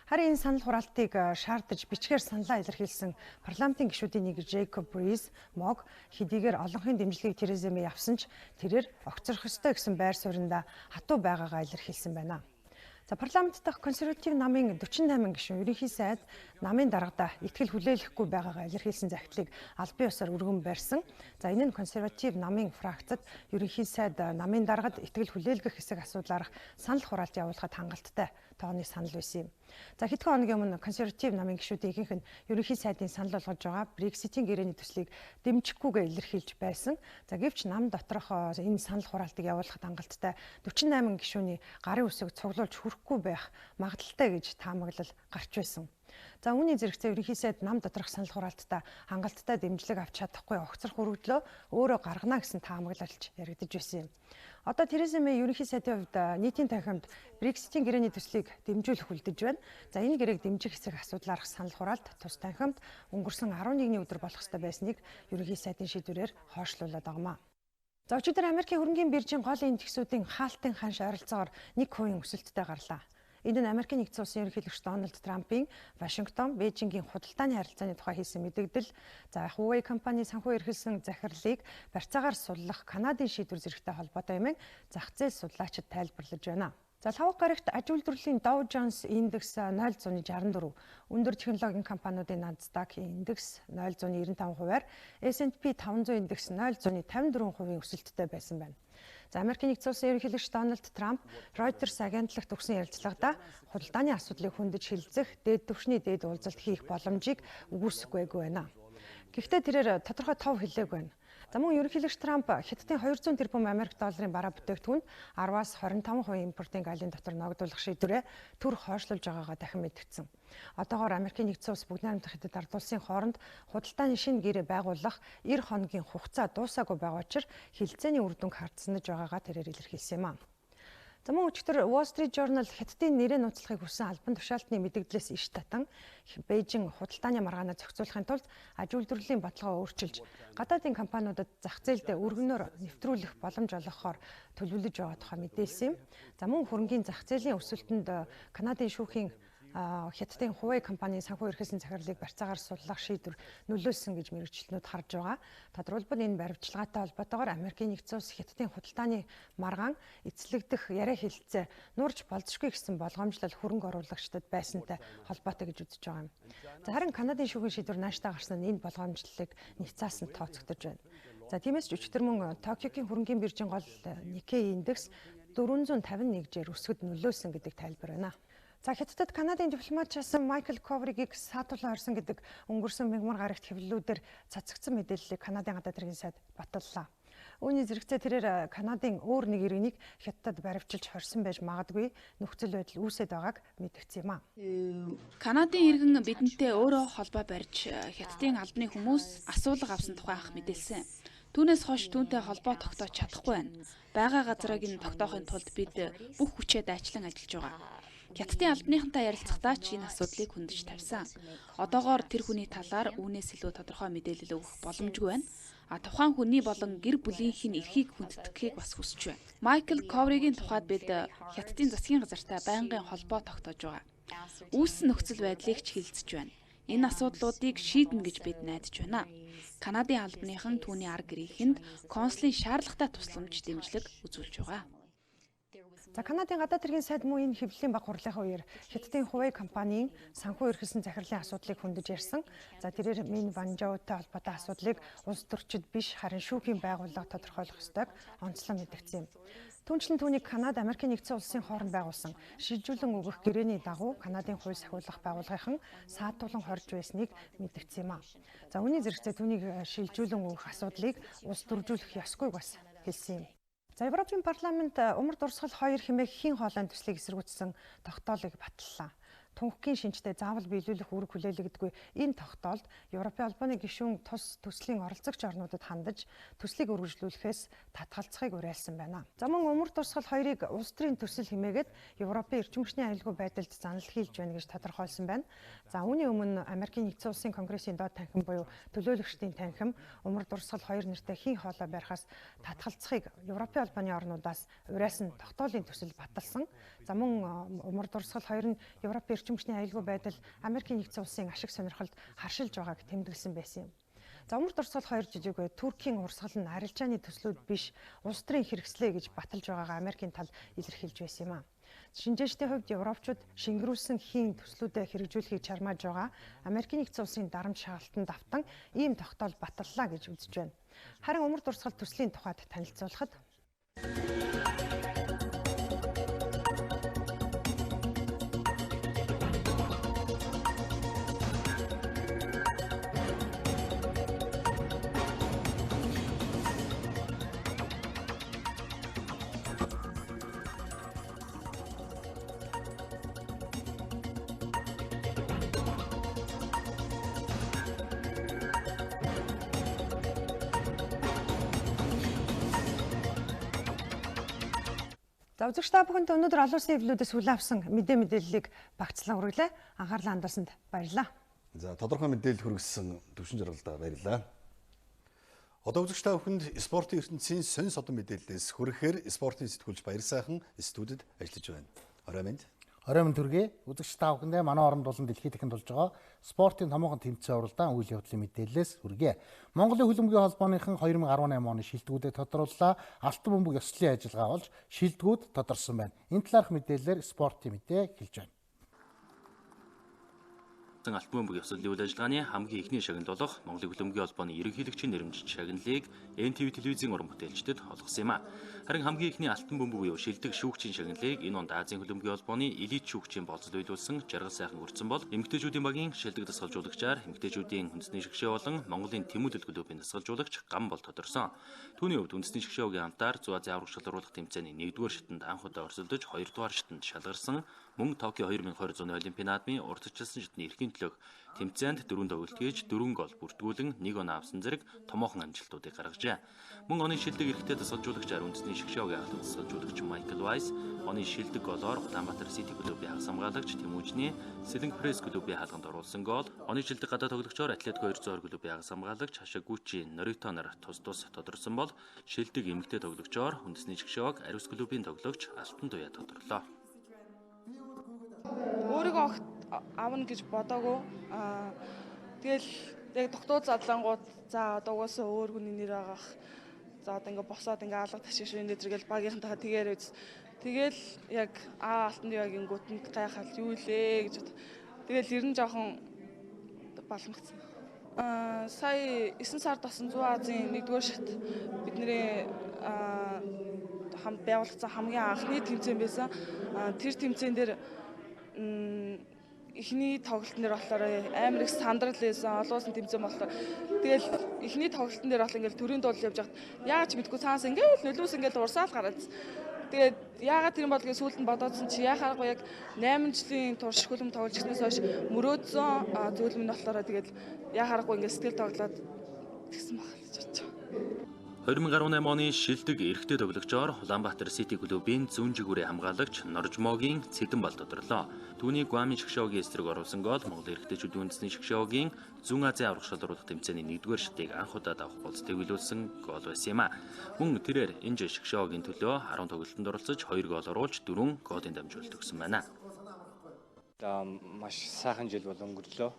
Харин энэ санал хураалтыг шаардаж бичгээр саналаа илэрхийлсэн парламентын гишүүдийн нэг Джейкоб Бриз Мог хэдийгээр олонхын дэмжлэгийг Тереза Мэй авсан ч тэрээр огцрох ёстой гэсэн байр сууриндаа хатуу байгаагаа илэрхийлсэн байна. За парламент дахь консерватив намын 48 гишүүн ерөнхий сайд намын даргадаа итгэл хүлээлгэхгүй байгаагаа илэрхийлсэн захидлыг албан ёсоор өргөн барьсан. За энэ нь консерватив намын фракцад ерөнхий сайд намын даргад итгэл хүлээлгэх хэсэг асуудлаарх санал хураалт явуулахад хангалттай тооны санал байсан юм. За хэдхэн хоногийн өмнө консерватив намын гишүүдийн ихэнх нь ерөнхий сайдын санал болгож байгаа Брекситийн гэрээний төслийг дэмжихгүйгээ илэрхийлж байсан. За гэвч нам доторх энэ санал хураалтыг явуулахад хангалттай 48 гишүүний гарын үсэг цуглуулж хүрэхгүй байх магадaltaй гэж таамаглал гарч байсан. За үүний зэрэгцээ ерөнхий сайд нам доторх санал хураалтаа хангалттай дэмжлэг авч чадахгүй огцрох өргөдлөө өөрөө гаргана гэсэн таамаглалч яригдж байсан юм. Одоо Тереза Мэй ерөнхий сайдын хувьд нийтийн танхимд Брекситийн гэрээний төслийг дэмжүүлэх үлдэж байна. За энэ гэрээг дэмжих хэсэг асуудлаарх санал хураалт тус танхимд өнгөрсөн 11-ний өдөр болох ёстой байсныг ерөнхий сайдын шийдвэрээр хойшлуулад байгаамаа. За өчигдөр Америкийн хөрөнгийн биржийн гол индексүүдийн хаалтын ханш ойролцоогоор 1% өсөлттэй гарлаа. Энэ нь Америкийн нэгдсэн улсын ерөнхийлөгч Дональд Трампын Вашингтон, Бээжингийн худалдааны харилцааны тухай хийсэн мэдэгдэл, за Huawei компани санхүү эрхэлсэн захирлыг барьцаагаар суллах Канадын шийдвэр зэрэгтэй холбоотой юм зах зээл судлаачид тайлбарлаж байна. За 5 гарагт аж үйлдвэрлэлийн Dow Jones индекс 0.64, өндөр технологийн компаниудын Nasdaq индекс 0.95%-аар S&P 500 индекс 0.54% өсөлттэй байсан байна. За Америкийн нэгдсэн улсын ерөнхийлөгч Дональд Трамп Reuters агентлагт өгсөн ярилцлагада худалдааны асуудлыг хөндөж хилцэх, дээд түвшний дээд уулзалт хийх боломжийг үгүйсэхгүйгүй байна. Гэхдээ тэрээр тодорхой тов хэлээгүй байна. За мөн ерөнхийлөгч Трамп Хятадын 200 тэрбум Америк долларын бараа бүтээгдэхүүнд 10-аас 25% импортын галын дотор ногдуулах шийдвэрээ түр хойшлуулж байгаагаа дахин мэдгдсэн. Одоогоор Америкийн нэгдсэн улс бүгд найрамдах Хятад ард улсын хооронд худалдааны шинэ гэрээ байгуулах 90 хоногийн хугацаа дуусаагүй байгаа учраас хилцээний үр дүнг хардсанаж байгаагаа тэрээр илэрхийлсэн юм аа. За мөн өчигдөр Wall Street Journal Хятадын нэрээ нууцлахыг хүссэн албан тушаалтны мэдэгдлээс иш татан Бээжин худалдааны маргаанаа зохицуулахын тулд аж үйлдвэрлэлийн бодлогоо өөрчилж гадаадын компаниудад зах зээлдээ өргөнөөр нэвтрүүлэх боломж олгохоор төлөвлөж байгаа тухай мэдээлсэн юм. За мөн хөрөнгийн зах зээлийн өсөлтөнд Канадын шүүхийн Хятадын Huawei компанийн санхүү эрхэлсэн захирлыг барьцаагаар суллах шийдвэр нөлөөлсөн гэж мэргэжилтнүүд харж байгаа. Тодорхойлбол энэ баримтчилгаатай холбоотойгоор Америкийн нэгдсэн улс Хятадын худалдааны маргаан эцэлэгдэх яриа хэлэлцээ нуурж болзошгүй гэсэн болгоомжлол хөрөнгө оруулагчдад байсантай холбоотой гэж үзэж байгаа юм. За харин Канадын шүүхийн шийдвэр нааштай гарсан нь энэ болгоомжлолыг няцаасан тооцогдож байна. За тиймээс ч өчигдөр мөн Токиогийн хөрөнгийн биржийн гол Nikkei индекс 451-жээр өсгөд нөлөөлсөн гэдэг тайлбар байна. За Хятадд Канадын дипломат шасан Майкл Ковригийг саатуулан орсон гэдэг өнгөрсөн мягмар гарагт хэвлэлүүдээр цацагдсан мэдээллийг Канадын гадаад хэргийн сайд баталлаа. Үүний зэрэгцээ тэрээр Канадын өөр нэг иргэнийг Хятадд баривчилж хорсон байж магадгүй нөхцөл байдал үүсэт байгааг мэдгдсэн юм аа. Канадын иргэн бидэнтэй өөрөө холбоо барьж Хятадын албаны хүмүүс асуулга авсан тухай анх мэдээлсэн. Түүнээс хойш түүнтэй холбоо тогтоож чадахгүй байна. Бага газрыг нь тогтоохын тулд бид бүх хүчээ дайчлан ажиллаж байгаа. Хятадын албаныхантай ярилцахдаа ч энэ асуудлыг хөндөж тавьсан. Одоогоор тэр хүний талаар үүнээс илүү тодорхой мэдээлэл өгөх боломжгүй байна. Тухайн хүний болон гэр бүлийнх нь эрхийг хүндэтгэхийг бас хүсэж байна. Майкл Ковригийн тухайд бид Хятадын засгийн газартай байнгын холбоо тогтоож байгаа. Үүссэн нөхцөл байдлыг ч хилцэж байна. Энэ асуудлуудыг шийднэ гэж бид найдаж байна. Канадын албаныхан түүний арга гэрээхэнд консулын шаардлагатай тусламж дэмжлэг үзүүлж байгаа. За Канадын гадаад хэргийн сайд мөн энэ хэвлэлийн баг хурлынхаа үеэр Хятадын Huawei компанийн санхүү эрхэлсэн захирлын асуудлыг хөндөж ярьсан. За тэрээр Мин Ванжаутай холбоотой асуудлыг улс төрчид биш харин шүүхийн байгууллага тодорхойлох ёстойг онцлон мэдгдсэн юм. Түүнчлэн түүнийг Канада Америкийн нэгдсэн улсын хооронд байгуулсан шилжүүлэн өгөх гэрээний дагуу Канадын хууль сахиулах байгууллагын саатуулан хорж байсныг мэдгдсэн юм аа. За үүний зэрэгцээ түүнийг шилжүүлэн өгөх асуудлыг улс төржүүлэх ёсгүйг бас хэлсэн юм. За Европын парламент умар дурсгал 2 хэмээх хийн хоолойн төслийг эсэргүүцсэн тогтоолыг баталлаа. тунхагийн шинжтэй заавал биелүүлэх үүрэг хүлээлгдэггүй энэ тогтоолд Европын албаны гишүүн тус төслийн оролцогч орнуудад хандаж төслийг үргэлжлүүлэхээс татгалзахыг уриалсан байна. За мөн умар дурсгал 2-ыг улс төрийн төсөл хэмээгээд Европын эрчим хүчний аюулгүй байдалд занал хийлж байна гэж тодорхойлсон байна. За үүний өмнө Америкийн нэгдсэн улсын конгрессийн доод танхим буюу төлөөлөгчдийн танхим умар дурсгал 2 нэртэй хин хоолой барихаас татгалзахыг Европын албаны орнуудаас уриалсан тогтоолын төсөл баталсан. За мөн умар дурсгал 2 нь Европын эрчим хүчний аюулгүй байдал Америкийн нэгдсэн улсын ашиг сонирхолд харшилж байгааг тэмдэглэсэн байсан юм. За умар дурсгал 2 жижигвэ Туркийн урсгал нь арилжааны төслүүд биш улс төрийн хэрэгслээ гэж баталж байгаагаа Америкийн тал илэрхийлж байсан юм а. Шинжээчдийн хувьд европчууд шингэрүүлсэн хийн төслүүдэд хэрэгжүүлэхийг чармааж байгаа Америкийн нэгдсэн улсын дарамт шагаалтанд автан ийм тогтоол баталлаа гэж үзэж байна. Харин умар дурсгал төслийн тухайд танилцуулахад За үзэгч та бүхэнд өнөөдөр олон улсын эвлүүдээс хүлээн авсан мэдээллийг багцлан хүргэлээ. Анхаарлаа хандуулсанд баярлалаа. За тодорхой мэдээлэл хүргэсэн төвшин жаргалдаа баярлалаа. Одоо үзэгч та бүхэнд спортын ертөнцийн сонь содон мэдээллээс хүрэхээр спортын сэтгүүлч Баяр сайхан студид ажиллаж байна. Орой минь. Орой минь төргий. Үзэгч та бүхэндээ манай орнд болон дэлхийд дахинд болж байгаа спортын томоохон тэмцээн уралдаан үйл явдлын мэдээллээс хүргэе. Монголын хөлбөмбөгийн холбооныхон 2018 оны шилдэгүүдэд тодорхойллоо. Алтан бөмбөг ёслолын ажиллагаа болж шилдэгүүд тодорсон байна. Энэ талаарх мэдээлэлээр спортын мэдээ хэлж байна. Алтан бөмбөг ёслолын үйл ажиллагааны хамгийн ихний шагнал болох Монголын хөлбөмбөгийн холбооны ерөнхийлөгчийн нэрмжит шагналыг НТV телевизийн уран бүтээлчдэд олгосон юм а. Харин хамгийн ихний алтан бөмбөг буюу шилдэг шүүгчийн шагналыг энэ онд Азийн хөлбөмбөгийн холбооны элит шүүгчийн болцол үйлүүлсэн жаргал сайхан хүртсэн бол эмэгтэйчүүдийн багийн шилдэг дасгалжуулагчаар эмэгтэйчүүдийн үндэсний шгшээ болон Монголын тэмүүлэл клубын дасгалжуулагч гам бол тодорсон. Түүний хувьд үндэсний шгшээгийн хамтаар Зүүн Азийн аврагч шалгаруулах тэмцээний 1-р шатанд анх удаа өрсөлдөж 2-р шатанд шалгарсан. Мөн Токио 2020 зуны олимпийн наадмын урдчилсан шатны эрхийн төлөөх тэмцээнд 4 тоглолт хийж 4 гол бүртгүүлэн 1 оноо авсан зэрэг томоохон амжилтуудыг гаргажээ. Мөн оны шилдэг эрхтэй дасгалжуулагчаар үндэсний шгшээгийн ахлах дасгалжуулагч Майкл Вайс, оны шилдэг голоор Улаанбаатар Сити клубын хагас хамгаалагч Тэмүүжний Сэлэнг Пресс клубын хаалганд оруулсан гол, оны шилдэг гадаа тоглогчоор Атлетико 200 клубын хагас хамгаалагч Хашагучи Норито нар тус тодорсон бол шилдэг эмэгтэй тоглогчоор үндэсний шгшээг Ариус клубын тоглогч Алтан Туяа тодорлоо. Өөрийгөө авна гэж бодоагүй. Тэгэл яг тогтоол задлангууд за одоо угаасаа өөр хүний нэр агаах. За одоо ингээ босоод ингээ алга ташиг шинэ зэрэгэл багийнхантайгаа тэгээр үз. Тэгэл яг Алтан Туяагийн гүтэнд гайхал юу лээ гэж бод. Тэгэл ер нь жоохон баламгцсан. Сая 9 сард болсон Зүүн Азийн 1-р шат бидний хамт байгуулагдсан хамгийн анхны тэмцээн байсан. Тэр тэмцээн дээр эхний тоглолтын дээр болохоор амар их сандрал байсан. Олон улсын тэмцээн болохоор тэгэл эхний тоглолтын дээр бол ингээл төрийн дуулал явж байхад яагаад ч мэдгүй цаанаас ингээл нөлөөс ингээл урсаал гараад. Тэгээд яагаад тэр юм бол гэж сүүлд нь бодоодсон чи яхаагүй яг 8 жилийн турш хөлбөмбөг тоглож ирснээс хойш мөрөөдсөн зөвлөм нь болохоор тэгээд яхаагүй ингээл сэтгэл тоглоод тэгсэн баг гэж бодож байна. 2018 оны шилдэг эрэгтэй тоглогчоор Улаанбаатар Сити клубын зүүн жигүүрийн хамгаалагч Норжмогийн Цэдэн бол тодорлоо. Түүний Гуамын шгшээгийн эсрэг оруулсан гол Монголын эрэгтэйчүүдийн үндэсний шгшээгийн Зүүн Азийн аврагч шалгаруулах тэмцээний 1-р шатыг анх удаа давах болцдог үйлүүлсэн гол байсан юм а. Мөн тэрээр энэ шгшээгийн төлөө 10 тоглолтод оролцож 2 гол оруулж 4 голын дамжуулалт өгсөн байна. Маш сайхан жил бол өнгөрлөө.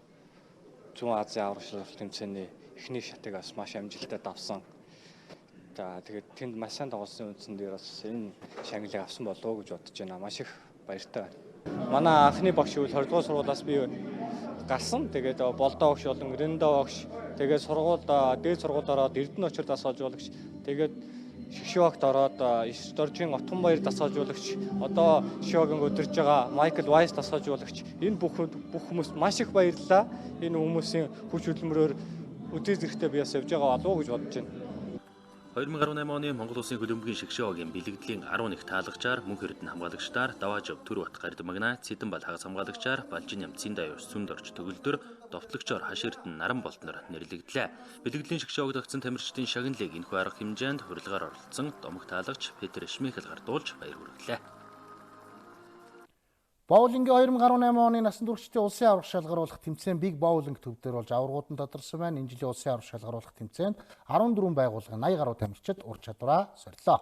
Зүүн Азийн аврагч шалгаруулах тэмцээний эхний шатыг бас маш амжилттай давсан. Тэгээд тэнд маш сайн тоглосон үндсэн дээр бас энэ шагналыг авсан болов уу гэж бодож байна. Маш их баяртай байна. Манай анхны багш үйл 20 дугаар сургуулиас би гарсан. Тэгээд болдоо багш болон Рэндо багш. Тэгээд сургууль дээд сургууль ороод Эрдэнэ очир дасгалжуулагч. Тэгээд Шгшээгт ороод 9 доржийн Отгонбаяр дасгалжуулагч. Одоо Шгшээгийн өдөрж байгаа Майкл Вайс дасгалжуулагч. Энэ бүх хүмүүст маш их баярлалаа. Энэ хүмүүсийн хүч хөдөлмөрөөр үдээ зэрэгтэй би бас явж байгаа болов уу гэж бодож байна. 2018 оны Монгол Улсын хөлбөмбөгийн шигшээгийн бэлэгдлийн 11 таалагчаар мөн хэрдэн хамгаалагчдаар Даваажав Түрбат Гардмагна Цэдэнбал хагас хамгаалагчаар Балжин Ямциндаа Сүндорч Төгөлдөр довтлогчоор Хаширдэн Наран болтноор нэрлэгдлээ. Бэлэгдлийн шигшээг тогтсон тамирчдын шагналыг энэхүү арга хэмжээнд урилгаар оролцсон домог таалагч Петр Шмихэл гардуулж баяр хүргэлээ. Боулингийн 2018 оны насан туршидын улсын аварга шалгаруулах тэмцээн Big Bowling төвдөр болж аваргууд нь тодорсон байна. Энэ жилийн улсын аварга шалгаруулах тэмцээнд 14 байгууллагын 80 гаруй тамирчид ур чадвараа сорилоо.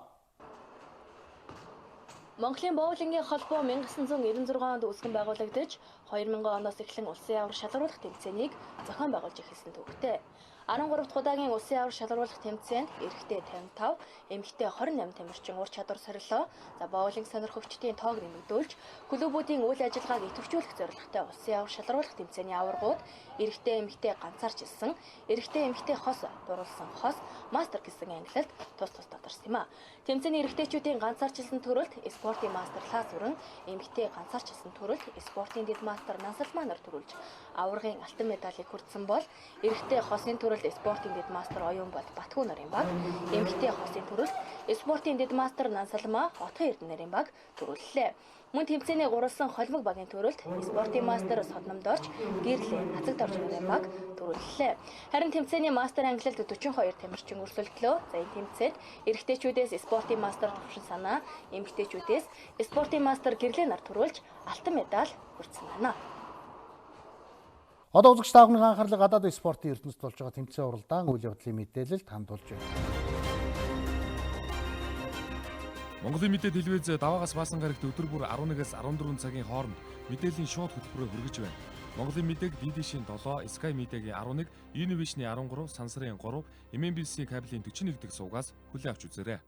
Монголын боулингийн холбоо 1996 онд үүсгэн байгуулагдаж 2000 оноос эхлэн улсын аварга шалгаруулах тэмцээнийг зохион байгуулж эхэлсэн төвхтэй. 13 дахь удаагийн улсын аварга шалгаруулах тэмцээнд эрэгтэй 55, эмэгтэй 28 тамирчин ур чадвар сорилоо. За боулинг сонирхогчдын тоог нэмэгдүүлж, клубүүдийн үйл ажиллагааг идэвхжүүлэх зорилготой улсын аварга шалгаруулах тэмцээний аваргууд эрэгтэй эмэгтэй ганцаарчилсан, эрэгтэй эмэгтэй хос, дуруулсан хос, мастер гэсэн ангилалд тус тодорсон юм а. Тэмцээний эрэгтэйчүүдийн ганцаарчилсан төрөлд спортын мастер Лаас Үрэн, эмэгтэй ганцаарчилсан төрөлд спортын дэд мастер Нансалмаа нар төрүүлж аваргын алтан медалийг хүртсэн бол эрэгтэй хосын төрөлд спортын дэд мастер Оюунбол Батгүү нарын баг, эмэгтэй хосын төрөлд спортын дэд мастер Нансалмаа Отгон Эрдэнэ нарын баг төрүүллээ. Мөн тэмцээний гурвалсан холимог багийн төрөлд спортын мастер Содномдорч Гэрлээ Нацаг Дорж нарын баг төрүүллээ. Харин тэмцээний мастер ангилалд 42 тамирчин өрсөлдлөө. За энэ тэмцээнд эрэгтэйчүүдээс спортын мастер Төвшин Санаа, эмэгтэйчүүдээс спортын мастер Гэрлээ нар төрүүлж алтан медаль хүртсэн байна. Одоо үзэгч та бүхний анхаарлыг гадаад спортын ертөнцид болж байгаа тэмцээн уралдаан үйл явдлын мэдээлэлд хандуулж байна. Монголын мэдээ телевиз даваагаас баасан гарагт өдөр бүр 11-ээс 14 цагийн хооронд мэдээллийн шууд хөтөлбөрөөр хүргэж байна. Монголын мэдээг DD-шийн 7, Sky Media-гийн 11, Univision-ийн 13, Сансарын 3, MNBC кабелийн 41 дэх сувгаас хүлээн авч үзээрэй.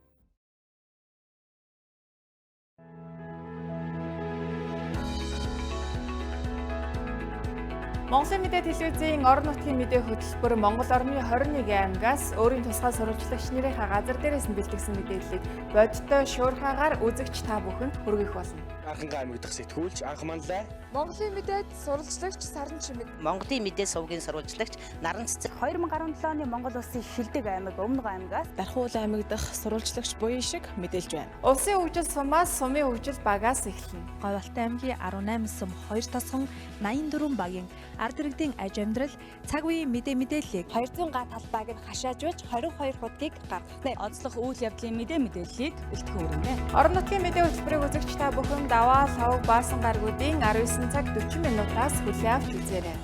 Монголын мэдээ телевизийн орон нутгийн мэдээ хөтөлбөр Монгол орны 21 аймагаас өөрийн тусгай сурвалжлагч нарынхаа газар дээрээс нь бэлтгэсэн мэдээллийг бодиттой шуурхаагаар үзэгч та бүхэнд хүргэх болно. Анхангаа аймаг дахь сэтгүүлч анх манлай. Монголын мэдээд сурвалжлагч Саран Чимэг. Монголын мэдээ сувгийн сурвалжлагч Наран Цэцэг. 2017 оны Монгол улсын шилдэг аймаг Өмнөг аймагаас Дархуул аймаг дахь сурвалжлагч Буян шиг мэдээлж байна. Улсын хөгжил сумаас сумын хөгжил багаас эхэлнэ. Говьалтай аймгийн 18 сум 2 тосгон 84 багийн ард иргэдийн аж амьдрал Цагийн мэдээллийг 200 га талбайг нь хашаажуулж 22 хуудгийг гаргахнэ. Онцлог үйл явдлын мэдээллийг бэлтгэн өргөнэ. Орон нутгийн мэдээ хөтөлбөрийг үзэгч та бүхэн даваа савг баасан гаргуудын 19 цаг 40 минутаас хүлээн авч үзээрэй.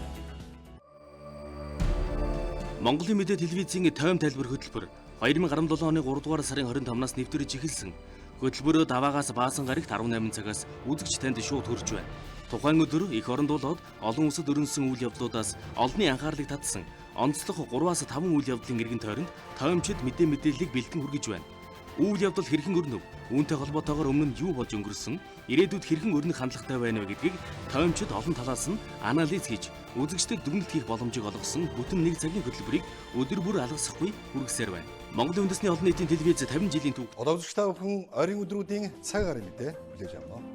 Монголын мэдээ телевизийн тойм тайлбар хөтөлбөр 2017 оны 3 дугаар сарын 25-наас нэвтрэж эхэлсэн. Хөтөлбөрөө даваагаас баасан гарагт 18 цагаас үзэгч танд шууд хүрч байна. Тухайн өдөр их оронд болоод олон улсад өрнөсөн үйл явдлуудаас олонний анхаарлыг татсан онцлог 3-5 үйл явдлын эргэн тойронд тоймчид мэдээллийг бэлтгэн хүргэж байна. Үйл явдал хэрхэн өрнөв? Үүнтэй холбоотойгоор өмнө нь юу болж өнгөрсөн? Ирээдүйд хэрхэн өрнөх хандлагатай байна вэ гэдгийг тоймчид олон талаас нь анализ хийж үзэгчдэд дүгнэлт хийх боломжийг олгосон бүтэн нэг цагийн хөтөлбөрийг өдөр бүр алгасахгүй хүргэсээр байна. Монголын үндэсний олон нийтийн телевиз 50 жилийн түүх. Одоо үзэгч та бүхэн ойрын өдрүүдийн цаг агаар мэдээ хүлээж авна.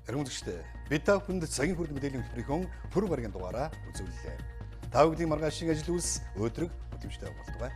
Эргэн үзэгчдээ бид та бүхэнд цагийн хүрд мэдээллийн хөтөлбөрийн пүрэв гарагийн дугаараа үзүүллээ. Та бүдгийн маргаашийн ажил үйлс өдрөг бүтэмжтэй болтугай.